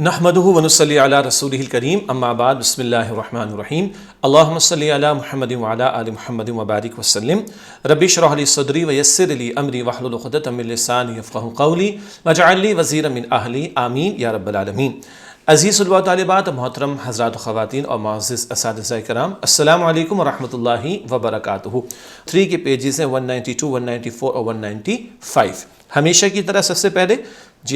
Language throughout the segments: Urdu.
نحمده ونصلي على رسوله الكريم اما بعد بسم الله الرحمن الرحيم اللهم صل على محمد وعلى ال محمد وبارك وسلم رب اشرح لي صدري ويسر لي امري واحلل عقدة من لساني يفقهوا قولي واجعل لي وزيرا من اهلي آمين یا رب العالمین۔ عزیز طلباء و طالبات، محترم حضرات و خواتین اور معزز اساتذہ کرام، السلام علیکم ورحمۃ اللہ وبرکاتہ۔ 3 کے پیجز ہیں 192، 194 اور 195۔ ہمیشہ کی طرح سب سے پہلے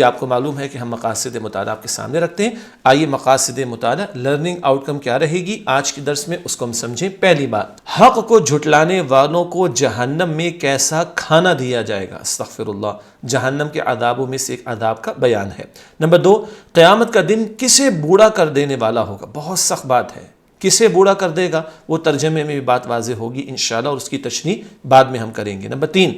آپ کو معلوم ہے کہ ہم مقاصد مطالعہ آپ کے سامنے رکھتے ہیں۔ آئیے مقاصد مطالعہ، لرننگ آؤٹ کم کیا رہے گی آج کے درس میں، اس کو ہم سمجھیں۔ پہلی بات، حق کو جھٹلانے والوں کو جہنم میں کیسا کھانا دیا جائے گا۔ استغفر اللہ، جہنم کے عذابوں میں سے ایک عذاب کا بیان ہے۔ نمبر 2، قیامت کا دن کسے بوڑھا کر دینے والا ہوگا۔ بہت سخت بات ہے، کسے بوڑھا کر دے گا، وہ ترجمے میں بھی بات واضح ہوگی انشاءاللہ، اور اس کی تشریح بعد میں ہم کریں گے۔ نمبر 3،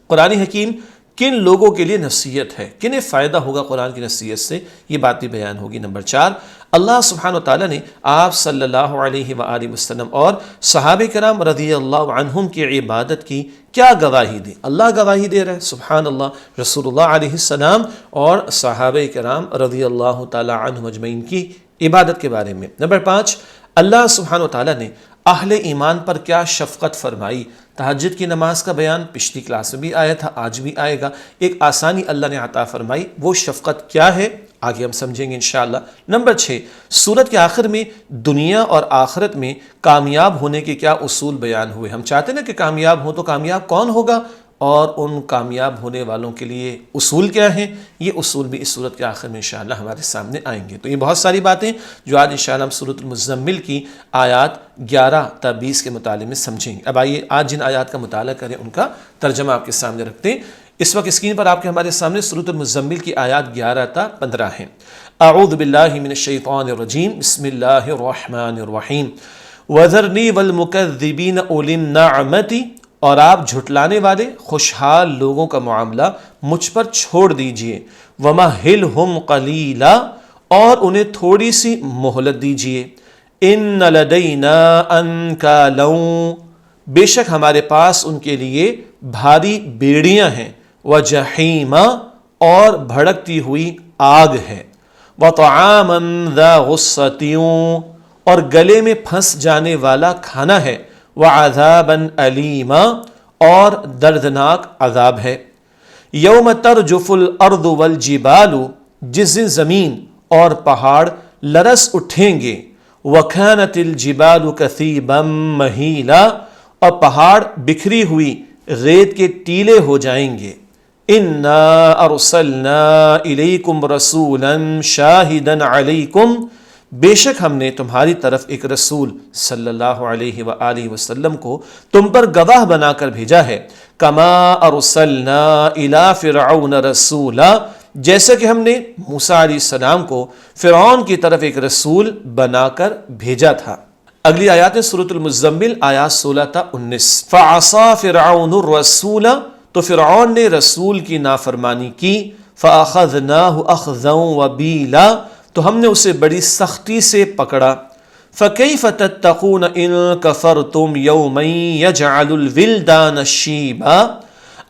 قرآن حکیم کن لوگوں کے لیے نصیحت ہے، کنہیں فائدہ ہوگا قرآن کی نصیحت سے، یہ بات بھی بیان ہوگی۔ نمبر 4، اللہ سبحانہ وتعالی نے آپ صلی اللہ علیہ وآلہ وسلم اور صحابہ کرام رضی اللہ عنہم کی عبادت کی کیا گواہی دی۔ اللہ گواہی دے رہے، سبحان اللہ، رسول اللہ علیہ السلام اور صحابہ کرام رضی اللہ تعالی عنہم اجمعین کی عبادت کے بارے میں۔ نمبر 5، اللہ سبحانہ وتعالی نے اہل ایمان پر کیا شفقت فرمائی۔ تہجد کی نماز کا بیان پچھلی کلاس میں بھی آیا تھا، آج بھی آئے گا۔ ایک آسانی اللہ نے عطا فرمائی، وہ شفقت کیا ہے آگے ہم سمجھیں گے انشاءاللہ۔ نمبر 6، سورت کے آخر میں دنیا اور آخرت میں کامیاب ہونے کے کیا اصول بیان ہوئے۔ ہم چاہتے ہیں نا کہ کامیاب ہو، تو کامیاب کون ہوگا اور ان کامیاب ہونے والوں کے لیے اصول کیا ہیں، یہ اصول بھی اس صورت کے آخر میں انشاءاللہ ہمارے سامنے آئیں گے۔ تو یہ بہت ساری باتیں جو آج انشاءاللہ ہم سورۃ المزمل کی آیات 11 تا 20 کے مطالعے میں سمجھیں گے۔ اب آئیے آج جن آیات کا مطالعہ کریں ان کا ترجمہ آپ کے سامنے رکھتے ہیں۔ اس وقت اسکرین پر آپ کے ہمارے سامنے سورۃ المزمل کی آیات 11 تا 15 ہیں۔ اعوذ باللہ من الشیطان الرجیم، بسم اللہ الرحمن الرحیم۔ وَذَرْنِي وَالْمُكَذِّبِينَ أُولِي النَّعْمَةِ، اور آپ جھٹلانے والے خوشحال لوگوں کا معاملہ مجھ پر چھوڑ دیجئے۔ وَمَهِّلْهُمْ قَلِيلًا، اور انہیں تھوڑی سی مہلت دیجئے۔ إِنَّ لَدَيْنَا أَنْكَالًا، بے شک ہمارے پاس ان کے لیے بھاری بیڑیاں ہیں۔ وَجَحِيمًا، اور بھڑکتی ہوئی آگ ہے۔ وَطَعَامًا ذَا غُصَّةٍ، اور گلے میں پھنس جانے والا کھانا ہے۔ وَعَذَابًا أَلِيمًا، اور دردناک عذاب ہے۔ یوم ترجف الارض والجبال، جس دن زمین اور پہاڑ لرز اٹھیں گے۔ وَكَانَتِ الْجِبَالُ كَثِيبًا مَهِيلًا، اور پہاڑ بکھری ہوئی ریت کے ٹیلے ہو جائیں گے۔ إِنَّا أَرْسَلْنَا إِلَيْكُمْ رَسُولًا شَاهِدًا عَلَيْكُمْ، بے شک ہم نے تمہاری طرف ایک رسول صلی اللہ علیہ وآلہ وسلم کو تم پر گواہ بنا کر بھیجا ہے۔ کما ارسلنا الی فرعون رسولا، جیسا کہ ہم نے موسیٰ علیہ السلام کو فرعون کی طرف ایک رسول بنا کر بھیجا تھا۔ اگلی آیات سورۃ المزمل آیات 16 تا 19۔ فعصى فرعون الرسول، تو فرعون نے رسول کی نافرمانی کی۔ فأخذناه أخذا وبیلا، تو ہم نے اسے بڑی سختی سے پکڑا۔ فَكَيْفَ تَتَّقُونَ إِن كَفَرْتُمْ يَوْمًا يَجْعَلُ الْوِلْدَانَ شِيبًا،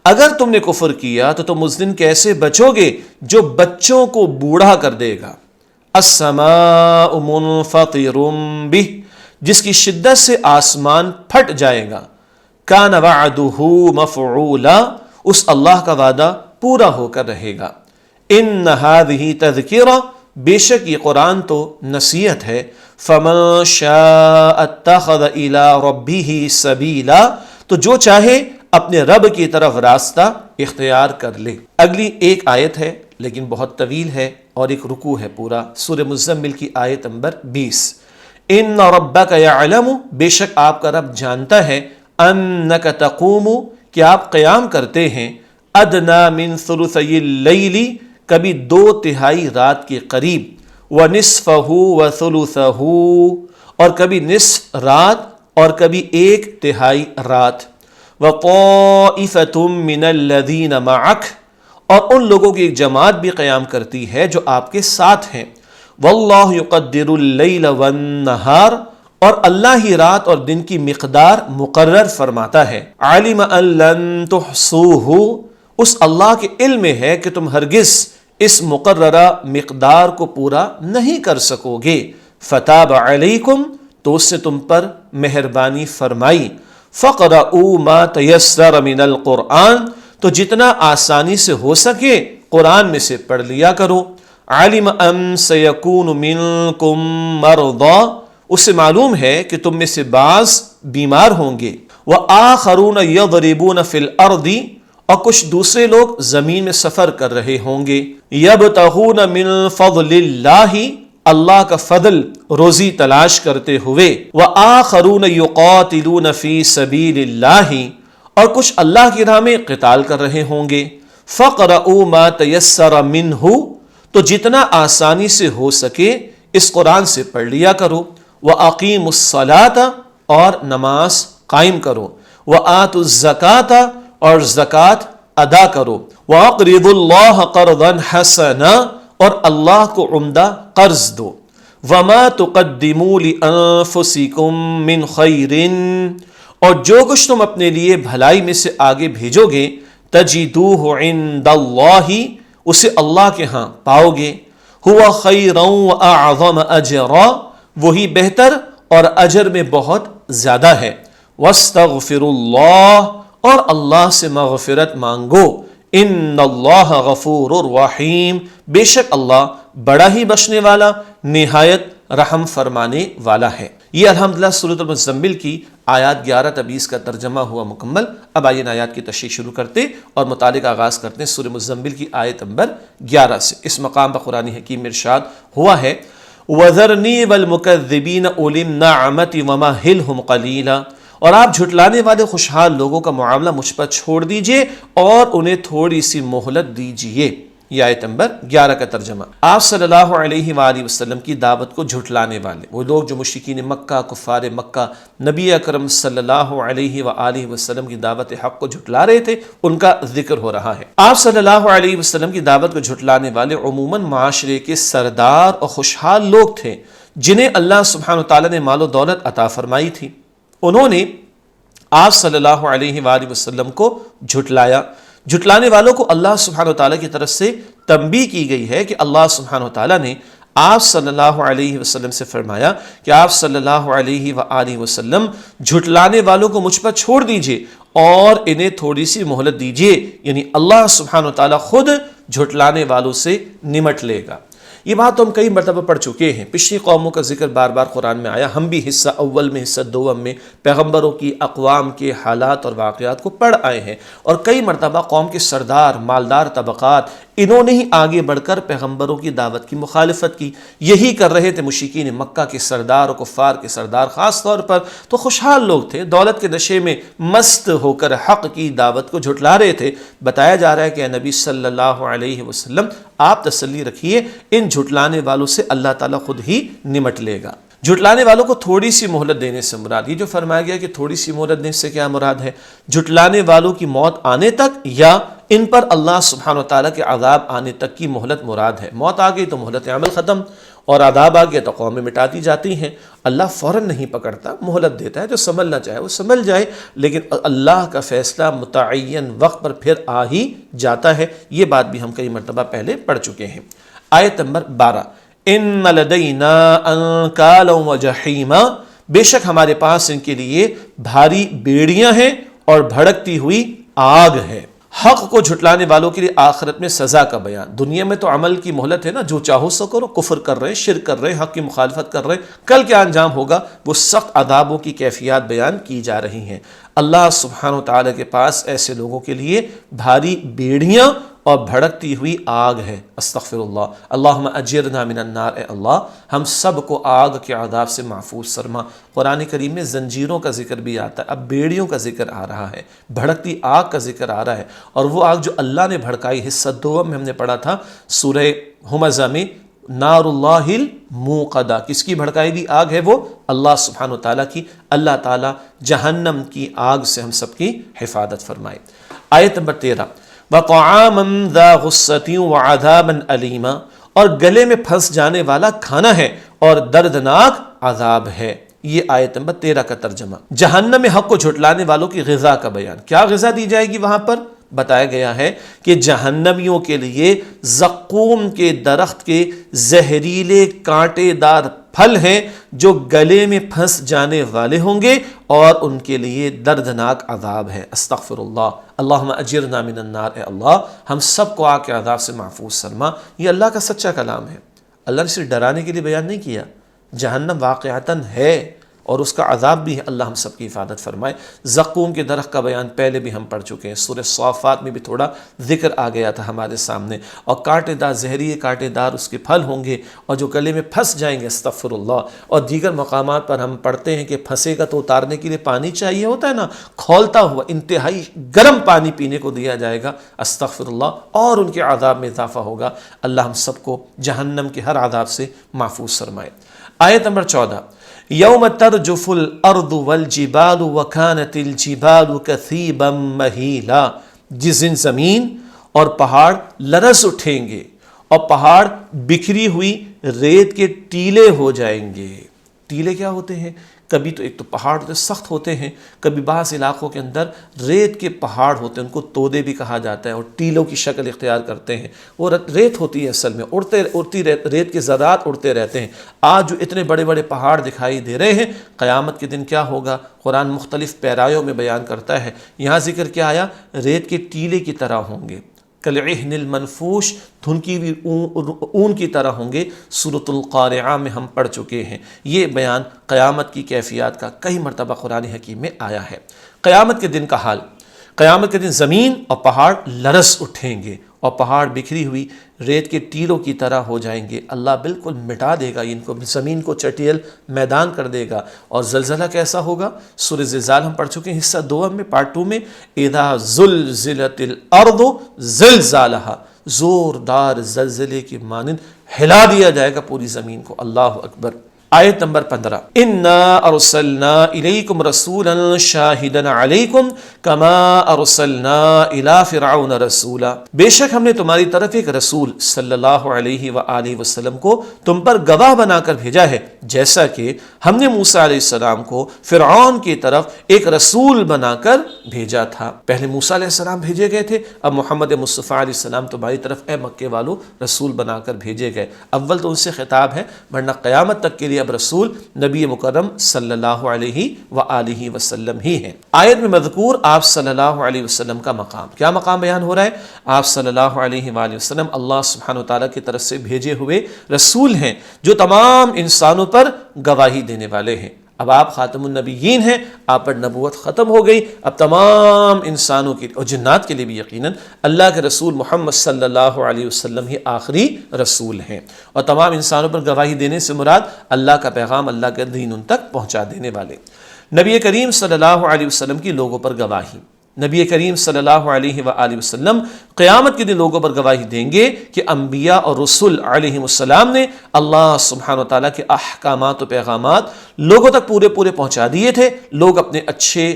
اگر تم نے کفر کیا تو تم اس دن کیسے بچو گے جو بچوں کو بوڑھا کر دے گا۔ السَّمَاءُ مُنْفَطِرٌ بِهِ، جس کی شدت سے آسمان پھٹ جائے گا۔ كَانَ وَعْدُهُ مَفْعُولًا، اس اللہ کا وعدہ پورا ہو کر رہے گا۔ إِنَّ هَذِهِ تَذْكِرَةٌ، بے شک یہ قرآن تو نصیحت ہے۔ فَمَن شَاءَ اتَّخَذَ إِلَىٰ رَبِّهِ سَبِيلًا، تو جو چاہے اپنے رب کی طرف راستہ اختیار کر لے۔ اگلی ایک آیت ہے لیکن بہت طویل ہے اور ایک رکوع ہے پورا، سورہ مزمل کی آیت نمبر 20۔ إِنَّ رَبَّكَ يَعْلَمُ، بے شک آپ کا رب جانتا ہے۔ أَنَّكَ تَقُومُ، کہ آپ قیام کرتے ہیں۔ أَدْنَىٰ مِن ثُلُثَيِ اللَّيْلِ، کبھی 2/3 رات کے قریب۔ وَنِصْفَهُ وَثُلُثَهُ، اور کبھی نصف رات اور کبھی 1/3 رات۔ وَطَائِفَةٌ مِّنَ الَّذِينَ مَعَكَ، اور ان لوگوں کی ایک جماعت بھی قیام کرتی ہے جو آپ کے ساتھ ہیں۔ وَاللَّهُ يُقَدِّرُ اللَّيْلَ وَالنَّهَارَ، اور اللہ ہی رات اور دن کی مقدار مقرر فرماتا ہے۔ عَلِمَ أَن لَّن تُحْصُوهُ، اس اللہ کے علم میں ہے کہ تم ہرگز اس مقررہ مقدار کو پورا نہیں کر سکو گے. فتاب علیکم تو اس نے تم پر مہربانی فرمائی. فقرؤوا ما تیسر من القرآن تو جتنا آسانی سے ہو سکے قرآن میں سے پڑھ لیا کرو. علم ان سیکون منکم مرضی اسے معلوم ہے کہ تم میں سے بعض بیمار ہوں گے. وآخرون یضربون فی الارض اور کچھ دوسرے لوگ زمین میں سفر کر رہے ہوں گے. یبتغون من فضل اللہ اللہ کا فضل روزی تلاش کرتے ہوئے. وآخرون یقاتلون فی سبیل اللہ اور کچھ اللہ کی راہ میں قتال کر رہے ہوں گے. فقرؤوا ما تیسر منہ تو جتنا آسانی سے ہو سکے اس قرآن سے پڑھ لیا کرو. وَأَقِيمُوا الصَّلَاةَ اور نماز قائم کرو. وَآتُوا الزَّكَاةَ اور زکوٰۃ ادا کرو. وَأَقْرِضُوا اللَّهَ قَرْضًا حَسَنًا اور اللہ کو عمدہ قرض دو. وَمَا تُقَدِّمُوا لِأَنفُسِكُم مِّن خَيْرٍ اور جو کچھ تم اپنے لیے بھلائی میں سے آگے بھیجو گے تَجِدُوهُ عِندَ اللَّهِ اسے اللہ کے ہاں پاؤ گے. هُوَ خَيْرًا وَأَعْظَمَ أَجْرًا وہی بہتر اور اجر میں بہت زیادہ ہے. وَاسْتَغْفِرُوا اللَّهَ اور اللہ سے مغفرت مانگو. ان اللہ غفور الرحیم بے شک اللہ بڑا ہی بخشنے والا نہایت رحم فرمانے والا ہے. یہ الحمدللہ سورۃ المزمل کی آیات 11 تا 20 کا ترجمہ ہوا مکمل. اب آئیے آیات کی تشریح شروع کرتے اور متعلق آغاز کرتے ہیں سورۃ مزمل کی آیت نمبر 11 سے. اس مقام پر قرآن حکیم میں ارشاد ہوا ہے وَذَرْنِي وَالْمُكَذِّبِينَ أُولِي النَّعْمَةِ وَمَهِّلْهُمْ قَلِيلًا اور آپ جھٹلانے والے خوشحال لوگوں کا معاملہ مجھ پر چھوڑ دیجئے اور انہیں تھوڑی سی مہلت دیجئے. یہ آیت نمبر 11 کا ترجمہ. آپ صلی اللہ علیہ وآلہ وسلم کی دعوت کو جھٹلانے والے وہ لوگ جو مشرکین مکہ کفار مکہ نبی اکرم صلی اللہ علیہ وآلہ وسلم کی دعوت حق کو جھٹلا رہے تھے ان کا ذکر ہو رہا ہے. آپ صلی اللہ علیہ وسلم کی دعوت کو جھٹلانے والے عموماً معاشرے کے سردار اور خوشحال لوگ تھے جنہیں اللہ سبحانہ وتعالی نے مال و دولت عطا فرمائی تھی. انہوں نے آپ صلی اللہ علیہ وآلہ وسلم کو جھٹلایا. جھٹلانے والوں کو اللہ سبحانہ وتعالی کی طرف سے تنبیہ کی گئی ہے کہ اللہ سبحانہ وتعالی نے آپ صلی اللہ علیہ وسلم سے فرمایا کہ آپ صلی اللہ علیہ وآلہ وسلم جھٹلانے والوں کو مجھ پر چھوڑ دیجئے اور انہیں تھوڑی سی مہلت دیجئے. یعنی اللہ سبحانہ وتعالی خود جھٹلانے والوں سے نمٹ لے گا. یہ بات تو ہم کئی مرتبہ پڑھ چکے ہیں. پچھلی قوموں کا ذکر بار بار قرآن میں آیا. ہم بھی حصہ اول میں حصہ دوم میں پیغمبروں کی اقوام کے حالات اور واقعات کو پڑھ آئے ہیں اور کئی مرتبہ قوم کے سردار مالدار طبقات انہوں نے ہی آگے بڑھ کر پیغمبروں کی دعوت کی مخالفت کی. یہی کر رہے تھے مشرکین مکہ کے سردار اور کفار کے سردار. خاص طور پر تو خوشحال لوگ تھے دولت کے نشے میں مست ہو کر حق کی دعوت کو جھٹلا رہے تھے. بتایا جا رہا ہے کہ نبی صلی اللہ علیہ وسلم آپ تسلی رکھیے ان جھٹلانے والوں سے اللہ تعالیٰ خود ہی نمٹ لے گا. جھٹلانے والوں کو تھوڑی سی مہلت دینے سے مراد یہ جو فرمایا گیا کہ تھوڑی سی مہلت دینے سے کیا مراد ہے؟ جھٹلانے والوں کی موت آنے تک یا ان پر اللہ سبحانہ وتعالیٰ کے عذاب آنے تک کی مہلت مراد ہے؟ موت آ گئی تو مہلت عمل ختم اور عذاب آ گیا تو قومیں مٹاتی جاتی ہیں. اللہ فوراً نہیں پکڑتا مہلت دیتا ہے. جو سنبھلنا چاہے وہ سنبھل جائے لیکن اللہ کا فیصلہ متعین وقت پر پھر آ ہی جاتا ہے. یہ بات بھی ہم کئی مرتبہ پہلے پڑھ چکے ہیں. آیت نمبر 12 ان لدینا انکالا وجحیما بے شک ہمارے پاس ان کے لیے بھاری بیڑیاں ہیں اور بھڑکتی ہوئی آگ ہے. حق کو جھٹلانے والوں کے لیے آخرت میں سزا کا بیان. دنیا میں تو عمل کی مہلت ہے نا, جو چاہو سو کرو, کفر کر رہے ہیں, شرک کر رہے ہیں, حق کی مخالفت کر رہے ہیں, کل کیا انجام ہوگا وہ سخت عذابوں کی کیفیات بیان کی جا رہی ہیں. اللہ سبحانہ وتعالی کے پاس ایسے لوگوں کے لیے بھاری بیڑیاں اور بھڑکتی ہوئی آگ ہے. استغفر اللہ. اللہم اجرنا من النار. اے اللہ ہم سب کو آگ کے عذاب سے محفوظ فرما. قرآن کریم میں زنجیروں کا ذکر بھی آتا ہے, اب بیڑیوں کا ذکر آ رہا ہے, بھڑکتی آگ کا ذکر آ رہا ہے. اور وہ آگ جو اللہ نے بھڑکائی حصہ دوم میں ہم نے پڑھا تھا سورہ ہمزہ میں نار اللہ الموقدہ. کس کی بھڑکائی ہوئی آگ ہے؟ وہ اللہ سبحانہ وتعالیٰ کی. اللہ تعالیٰ جہنم کی آگ سے ہم سب کی حفاظت فرمائے. آیت نمبر 13 وَطَعَامًا ذَا غُصَّةٍ وَعَذَابًا أَلِيمًا اور گلے میں پھنس جانے والا کھانا ہے اور دردناک عذاب ہے. یہ آیت نمبر 13 کا ترجمہ. جہنم میں حق کو جھٹلانے والوں کی غذا کا بیان. کیا غذا دی جائے گی وہاں پر؟ بتایا گیا ہے کہ جہنمیوں کے لیے زقوم کے درخت کے زہریلے کانٹے دار پھل ہیں جو گلے میں پھنس جانے والے ہوں گے اور ان کے لیے دردناک عذاب ہے۔ استغفر اللہ، اللہم اجرنا من النار، اے اللہ ہم سب کو آگ کے عذاب سے محفوظ فرما۔ یہ اللہ کا سچا کلام ہے، اللہ نے صرف ڈرانے کے لیے بیان نہیں کیا، جہنم واقعتاً ہے اور اس کا عذاب بھی ہے، اللہ ہم سب کی حفاظت فرمائے۔ زقوم کے درخت کا بیان پہلے بھی ہم پڑھ چکے ہیں، سورہ صافات میں بھی تھوڑا ذکر آ گیا تھا ہمارے سامنے، اور کانٹے دار زہریلے کانٹے دار اس کے پھل ہوں گے اور جو گلے میں پھنس جائیں گے، استغفر اللہ۔ اور دیگر مقامات پر ہم پڑھتے ہیں کہ پھنسے گا تو اتارنے کے لیے پانی چاہیے ہوتا ہے نا، کھولتا ہوا انتہائی گرم پانی پینے کو دیا جائے گا، استغفر اللہ، اور ان کے عذاب میں اضافہ ہوگا۔ اللہ ہم سب کو جہنم کے ہر عذاب سے محفوظ فرمائے۔ آیت نمبر 14، یوم ترجف الارض والجبال وکانت الجبال کثیبا مہیلا، جس دن زمین اور پہاڑ لرز اٹھیں گے اور پہاڑ بکھری ہوئی ریت کے ٹیلے ہو جائیں گے۔ ٹیلے کیا ہوتے ہیں؟ کبھی تو ایک تو پہاڑ ہوتے سخت ہوتے ہیں، کبھی بعض علاقوں کے اندر ریت کے پہاڑ ہوتے ہیں، ان کو تودے بھی کہا جاتا ہے اور ٹیلوں کی شکل اختیار کرتے ہیں۔ وہ ریت ہوتی ہے اصل میں، اڑتی ریت کے ذرات اڑتے رہتے ہیں۔ آج جو اتنے بڑے بڑے پہاڑ دکھائی دے رہے ہیں، قیامت کے دن کیا ہوگا قرآن مختلف پیرایوں میں بیان کرتا ہے۔ یہاں ذکر کیا آیا؟ ریت کے ٹیلے کی طرح ہوں گے، کالعہن المنفوش، دھنکی ہوئی اون کی طرح ہوں گے۔ سورۃ القارعہ میں ہم پڑھ چکے ہیں، یہ بیان قیامت کی کیفیات کا کئی مرتبہ قرآن حکیم میں آیا ہے۔ قیامت کے دن کا حال، قیامت کے دن زمین اور پہاڑ لرز اٹھیں گے اور پہاڑ بکھری ہوئی ریت کے ٹیلوں کی طرح ہو جائیں گے۔ اللہ بالکل مٹا دے گا ان کو، زمین کو چٹیل میدان کر دے گا۔ اور زلزلہ کیسا ہوگا؟ سورہ زلزال ہم پڑھ چکے ہیں حصہ 2 میں، پارٹ 2 میں، اذا زلزلت الارض زلزالہا، زوردار زلزلے کی مانند ہلا دیا جائے گا پوری زمین کو۔ اللہ اکبر۔ آیت نمبر 15، انا ارسلنا الیکم رسولا شاہدا علیکم کما ارسلنا الی فرعون رسولا، بے شک ہم نے تمہاری طرف ایک رسول صلی اللہ علیہ وآلہ وسلم کو تم پر گواہ بنا کر بھیجا ہے، جیسا کہ ہم نے موسیٰ علیہ السلام کو فرعون کی طرف ایک رسول بنا کر بھیجا تھا۔ پہلے موسیٰ علیہ السلام بھیجے گئے تھے، اب محمد مصطفیٰ علیہ السلام تمہاری طرف اے مکے والو رسول بنا کر بھیجے گئے۔ اول تو ان سے خطاب ہے، ورنہ قیامت تک کے لیے اب رسول نبی مکرم صلی اللہ علیہ وآلہ وسلم ہی ہیں۔ آیت میں مذکور آپ صلی اللہ علیہ وسلم کا مقام، کیا مقام بیان ہو رہا ہے؟ آپ صلی اللہ علیہ وآلہ وسلم اللہ سبحانہ وتعالیٰ کی طرف سے بھیجے ہوئے رسول ہیں جو تمام انسانوں پر گواہی دینے والے ہیں۔ اب آپ خاتم النبیین ہیں، آپ پر نبوت ختم ہو گئی، اب تمام انسانوں کے اور جنات کے لیے بھی یقیناً اللہ کے رسول محمد صلی اللہ علیہ وسلم ہی آخری رسول ہیں، اور تمام انسانوں پر گواہی دینے سے مراد اللہ کا پیغام، اللہ کا دین ان تک پہنچا دینے والے۔ نبی کریم صلی اللہ علیہ وسلم کی لوگوں پر گواہی، نبی کریم صلی اللہ علیہ وآلہ وسلم قیامت کے دن لوگوں پر گواہی دیں گے کہ انبیاء اور رسول علیہ السلام نے اللہ سبحانہ وتعالیٰ کے احکامات و پیغامات لوگوں تک پورے پہنچا دیے تھے، لوگ اپنے اچھے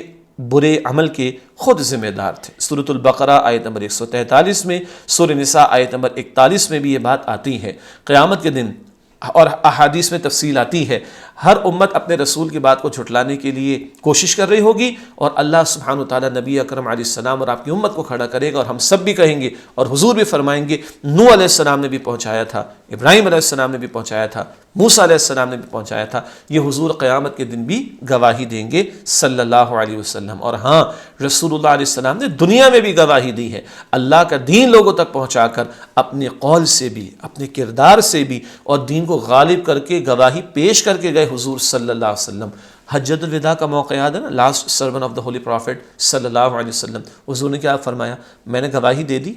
برے عمل کے خود ذمہ دار تھے۔ سورۃ البقرہ آیت نمبر 143 میں، سورہ نساء آیت نمبر 41 میں بھی یہ بات آتی ہے۔ قیامت کے دن اور احادیث میں تفصیل آتی ہے، ہر امت اپنے رسول کی بات کو جھٹلانے کے لیے کوشش کر رہی ہوگی، اور اللہ سبحانہ وتعالیٰ نبی اکرم علیہ السلام اور آپ کی امت کو کھڑا کرے گا، اور ہم سب بھی کہیں گے، اور حضور بھی فرمائیں گے نوح علیہ السلام نے بھی پہنچایا تھا، ابراہیم علیہ السلام نے بھی پہنچایا تھا، موسیٰ علیہ السلام نے بھی پہنچایا تھا، یہ حضور قیامت کے دن بھی گواہی دیں گے صلی اللہ علیہ وسلم۔ اور ہاں، رسول اللہ علیہ السلام نے دنیا میں بھی گواہی دی ہے، اللہ کا دین لوگوں تک پہنچا کر اپنے قول سے بھی، اپنے کردار سے بھی، اور دین کو غالب کر کے گواہی پیش کر کے گئے حضور صلی اللہ علیہ وسلم۔ حجۃ الوداع کا موقع یاد ہے نا، last sermon of the holy prophet صلی اللہ علیہ وسلم، حضور نے کیا فرمایا؟ میں نے گواہی دے دی،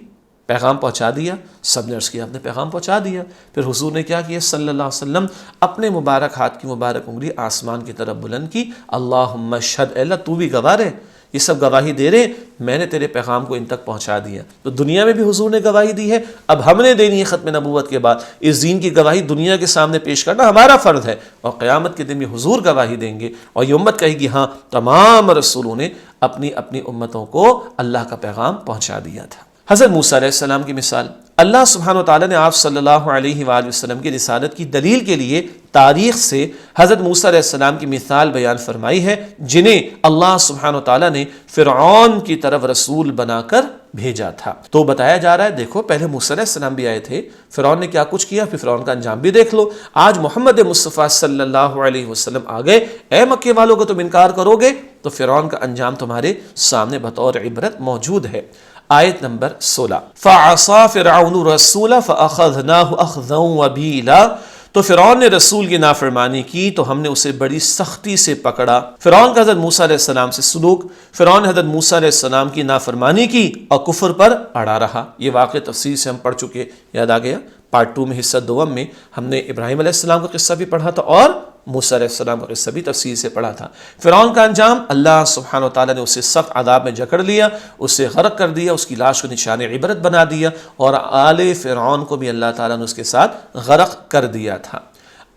پیغام پہنچا دیا، سب نے عرض کیا آپ نے پیغام پہنچا دیا۔ پھر حضور نے کیا کیا صلی اللہ علیہ وسلم؟ اپنے مبارک ہاتھ کی مبارک انگلی آسمان کی طرف بلند کی، اللہم اشہد، اے اللہ تو بھی گواہ رہے، یہ سب گواہی دے رہے میں نے تیرے پیغام کو ان تک پہنچا دیا۔ تو دنیا میں بھی حضور نے گواہی دی ہے، اب ہم نے دینی ہے ختم نبوت کے بعد، اس دین کی گواہی دنیا کے سامنے پیش کرنا ہمارا فرض ہے، اور قیامت کے دن بھی حضور گواہی دیں گے، اور یہ امت کہے گی ہاں تمام رسولوں نے اپنی اپنی امتوں کو اللہ کا پیغام پہنچا دیا تھا۔ حضرت موسیٰ علیہ السلام کی مثال، اللہ سبحانہ وتعالیٰ نے آپ صلی اللہ علیہ وآلہ وسلم کی رسالت کی دلیل کے لیے تاریخ سے حضرت موسیٰ علیہ السلام کی مثال بیان فرمائی ہے، جنہیں اللہ سبحانہ وتعالیٰ نے فرعون کی طرف رسول بنا کر بھیجا تھا۔ تو بتایا جا رہا ہے دیکھو پہلے موسیٰ علیہ السلام بھی آئے تھے، فرعون نے کیا کچھ کیا، پھر فرعون کا انجام بھی دیکھ لو۔ آج محمد مصطفیٰ صلی اللہ علیہ وسلم آ گئے، اے مکے والوں کو تم انکار کرو گے تو فرعون کا انجام تمہارے سامنے بطور عبرت موجود ہے۔ آیت نمبر 16، فَعَصَى فِرْعَوْنُ الرَّسُولَ فَأَخَذْنَاهُ أَخْذًا وَبِيلًا، تو فرعون نے رسول کی نافرمانی کی تو ہم نے اسے بڑی سختی سے پکڑا۔ فرعون کا حضرت موسیٰ علیہ السلام سے سلوک، فرعون نے حضرت موسیٰ علیہ السلام کی نافرمانی کی اور کفر پر اڑا رہا۔ یہ واقعہ تفصیل سے ہم پڑھ چکے، یاد آ گیا۔ پارٹ 2 میں حصہ دوم میں ہم نے ابراہیم علیہ السلام کا قصہ بھی پڑھا تھا اور موسیٰ علیہ السلام کا قصہ بھی تفصیل سے پڑھا تھا۔ فرعون کا انجام، اللہ سبحانہ وتعالیٰ نے اسے سخت عذاب میں جکڑ لیا، اسے غرق کر دیا، اس کی لاش کو نشان عبرت بنا دیا، اور آل فرعون کو بھی اللہ تعالیٰ نے اس کے ساتھ غرق کر دیا تھا۔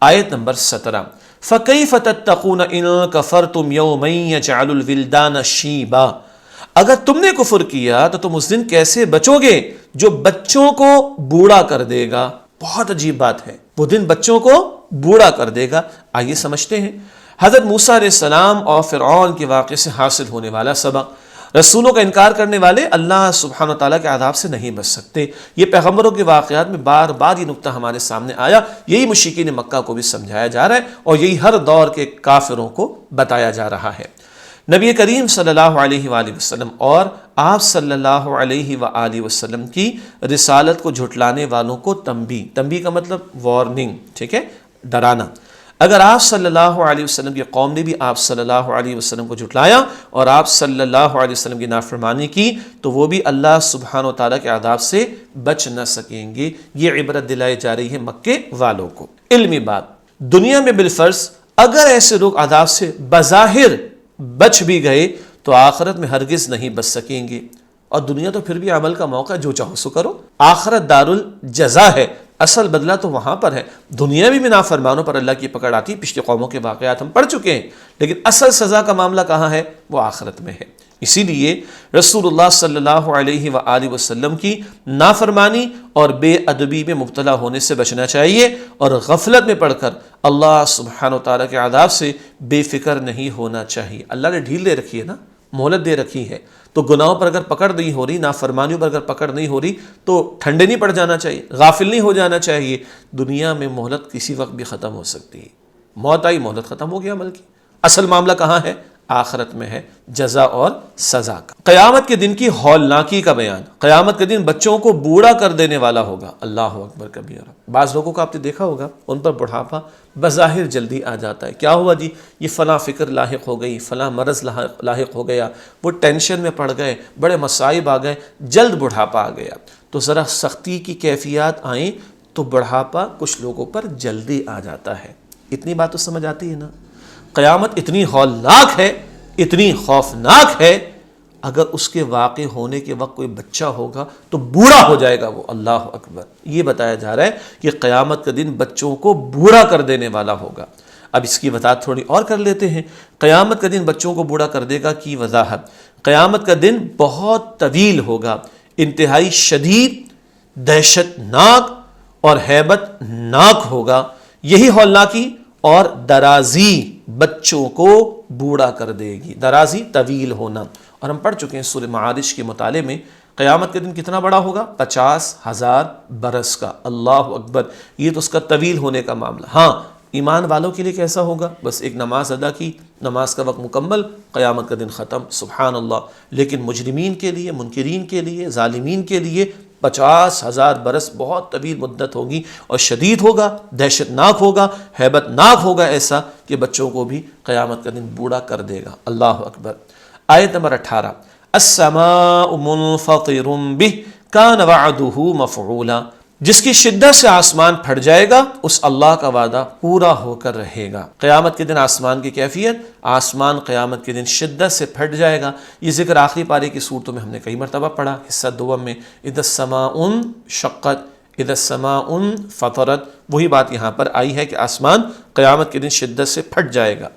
آیت نمبر 17، فَكَيْفَ تَتَّقُونَ إِن كَفَرْتُمْ يَوْمًا يَجْعَلُ الْوِلْدَانَ شِيبًا، اگر تم نے کفر کیا تو تم اس دن کیسے بچو گے جو بچوں کو بوڑھا کر دے گا۔ بہت عجیب بات ہے، وہ دن بچوں کو بوڑھا کر دے گا۔ آئیے سمجھتے ہیں حضرت موسیٰ علیہ السلام اور فرعون کے واقعے سے حاصل ہونے والا سبق۔ رسولوں کا انکار کرنے والے اللہ سبحانہ وتعالیٰ کے عذاب سے نہیں بچ سکتے۔ یہ پیغمبروں کے واقعات میں بار بار یہ نقطہ ہمارے سامنے آیا، یہی مشرکین مکہ کو بھی سمجھایا جا رہا ہے اور یہی ہر دور کے کافروں کو بتایا جا رہا ہے۔ نبی کریم صلی اللہ علیہ وآلہ وسلم اور آپ صلی اللہ علیہ وآلہ وسلم کی رسالت کو جھٹلانے والوں کو تنبیہ کا مطلب وارننگ، ٹھیک ہے، ڈرانا۔ اگر آپ صلی اللہ علیہ وسلم کی قوم نے بھی آپ صلی اللہ علیہ وسلم کو جھٹلایا اور آپ صلی اللہ علیہ وسلم کی نافرمانی کی تو وہ بھی اللہ سبحانہ وتعالیٰ کے عذاب سے بچ نہ سکیں گے۔ یہ عبرت دلائی جا رہی ہے مکے والوں کو۔ علمی بات، دنیا میں بالفرض اگر ایسے لوگ عذاب سے بظاہر بچ بھی گئے تو آخرت میں ہرگز نہیں بچ سکیں گے، اور دنیا تو پھر بھی عمل کا موقع، جو چاہو سو کرو۔ آخرت دار الجزا ہے، اصل بدلہ تو وہاں پر ہے۔ دنیا میں نافرمانوں پر اللہ کی پکڑ آتی، پچھلی قوموں کے واقعات ہم پڑھ چکے ہیں، لیکن اصل سزا کا معاملہ کہاں ہے؟ وہ آخرت میں ہے۔ اسی لیے رسول اللہ صلی اللہ علیہ وآلہ وسلم کی نافرمانی اور بے ادبی میں مبتلا ہونے سے بچنا چاہیے، اور غفلت میں پڑ کر اللہ سبحانہ وتعالیٰ کے عذاب سے بے فکر نہیں ہونا چاہیے۔ اللہ نے ڈھیل دے رکھی ہے نا، مہلت دے رکھی ہے، تو گناہوں پر اگر پکڑ نہیں ہو رہی، نافرمانیوں پر اگر پکڑ نہیں ہو رہی تو ٹھنڈے نہیں پڑ جانا چاہیے، غافل نہیں ہو جانا چاہیے۔ دنیا میں مہلت کسی وقت بھی ختم ہو سکتی ہے، موت آئی مہلت ختم ہو گیا عمل کی۔ اصل معاملہ کہاں ہے؟ آخرت میں ہے، جزا اور سزا کا۔ قیامت کے دن کی ہولناکی کا بیان۔ قیامت کے دن بچوں کو بوڑھا کر دینے والا ہوگا، اللہ اکبر کبیرہ۔ بعض لوگوں کو آپ نے دیکھا ہوگا ان پر بڑھاپا بظاہر جلدی آ جاتا ہے، کیا ہوا جی، یہ فلاں فکر لاحق ہو گئی، فلاں مرض لاحق ہو گیا، وہ ٹینشن میں پڑ گئے، بڑے مصائب آ گئے، جلد بڑھاپا آ گیا۔ تو ذرا سختی کی کیفیات آئیں تو بڑھاپا کچھ لوگوں پر جلدی آ جاتا ہے۔ اتنی بات تو سمجھ آتی ہے نا؟ قیامت اتنی ہولناک ہے، اتنی خوفناک ہے، اگر اس کے واقع ہونے کے وقت کوئی بچہ ہوگا تو بوڑھا ہو جائے گا وہ، اللہ اکبر۔ یہ بتایا جا رہا ہے کہ قیامت کا دن بچوں کو بوڑھا کر دینے والا ہوگا۔ اب اس کی وضاحت تھوڑی اور کر لیتے ہیں۔ قیامت کا دن بچوں کو بوڑھا کر دے گا کی وضاحت۔ قیامت کا دن بہت طویل ہوگا، انتہائی شدید، دہشت ناک اور ہیبت ناک ہوگا۔ یہی ہولناکی اور درازی بچوں کو بوڑھا کر دے گی۔ درازی طویل ہونا، اور ہم پڑھ چکے ہیں سورہ معارج کے مطالعے میں قیامت کے دن کتنا بڑا ہوگا؟ 50,000 برس کا۔ اللہ اکبر، یہ تو اس کا طویل ہونے کا معاملہ۔ ہاں، ایمان والوں کے لیے کیسا ہوگا؟ بس ایک نماز ادا کی، نماز کا وقت مکمل، قیامت کا دن ختم، سبحان اللہ۔ لیکن مجرمین کے لیے، منکرین کے لیے، ظالمین کے لیے 50,000 برس بہت طویل مدت ہوگی، اور شدید ہوگا، دہشت ناک ہوگا، ہیبت ناک ہوگا، ایسا کہ بچوں کو بھی قیامت کا دن بوڑھا کر دے گا۔ اللہ اکبر۔ آیت نمبر 18، السماء منفطر بہ کان وعدہ مفعولا، جس کی شدت سے آسمان پھٹ جائے گا اس اللہ کا وعدہ پورا ہو کر رہے گا۔ قیامت کے دن آسمان کی کیفیت، آسمان قیامت کے دن شدت سے پھٹ جائے گا۔ یہ ذکر آخری پارے کی صورتوں میں ہم نے کئی مرتبہ پڑھا، حصہ دوم میں اذا السماء انشقت، اذا السماء انفطرت، وہی بات یہاں پر آئی ہے کہ آسمان قیامت کے دن شدت سے پھٹ جائے گا۔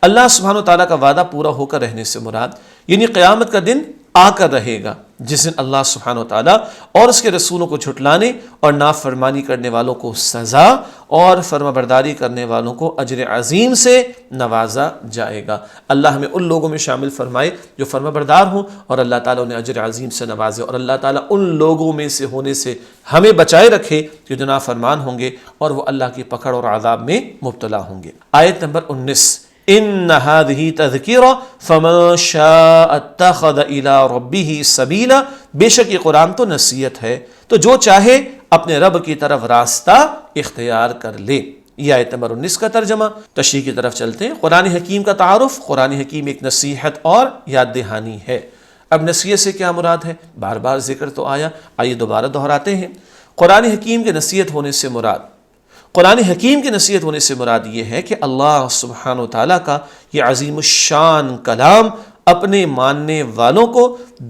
اللہ سبحانہ وتعالیٰ کا وعدہ پورا ہو کر رہنے سے مراد یعنی قیامت کا دن آ کر رہے گا جس دن اللہ سبحانہ وتعالیٰ اور اس کے رسولوں کو جھٹلانے اور نافرمانی کرنے والوں کو سزا اور فرما برداری کرنے والوں کو اجر عظیم سے نوازا جائے گا۔ اللہ ہمیں ان لوگوں میں شامل فرمائے جو فرما بردار ہوں اور اللہ تعالیٰ انہیں اجر عظیم سے نوازے، اور اللہ تعالیٰ ان لوگوں میں سے ہونے سے ہمیں بچائے رکھے جو نافرمان ہوں گے اور وہ اللہ کی پکڑ اور عذاب میں مبتلا ہوں گے۔ آیت نمبر 19، ان هذه تذکرہ فمن شاء اتخذ الی ربہ سبیلا، بے شک یہ قرآن تو نصیحت ہے، تو جو چاہے اپنے رب کی طرف راستہ اختیار کر لے۔ یہ آیت نمبر 19 کا ترجمہ۔ تشریح کی طرف چلتے ہیں۔ قرآن حکیم کا تعارف۔ قرآن حکیم ایک نصیحت اور یاد دہانی ہے۔ اب نصیحت سے کیا مراد ہے؟ بار بار ذکر تو آیا، آئیے دوبارہ دہراتے ہیں۔ قرآن حکیم کے نصیحت ہونے سے مراد، قرآن حکیم کی نصیحت ہونے سے مراد یہ ہے کہ اللہ سبحانہ و تعالیٰ کا یہ عظیم الشان کلام اپنے ماننے والوں کو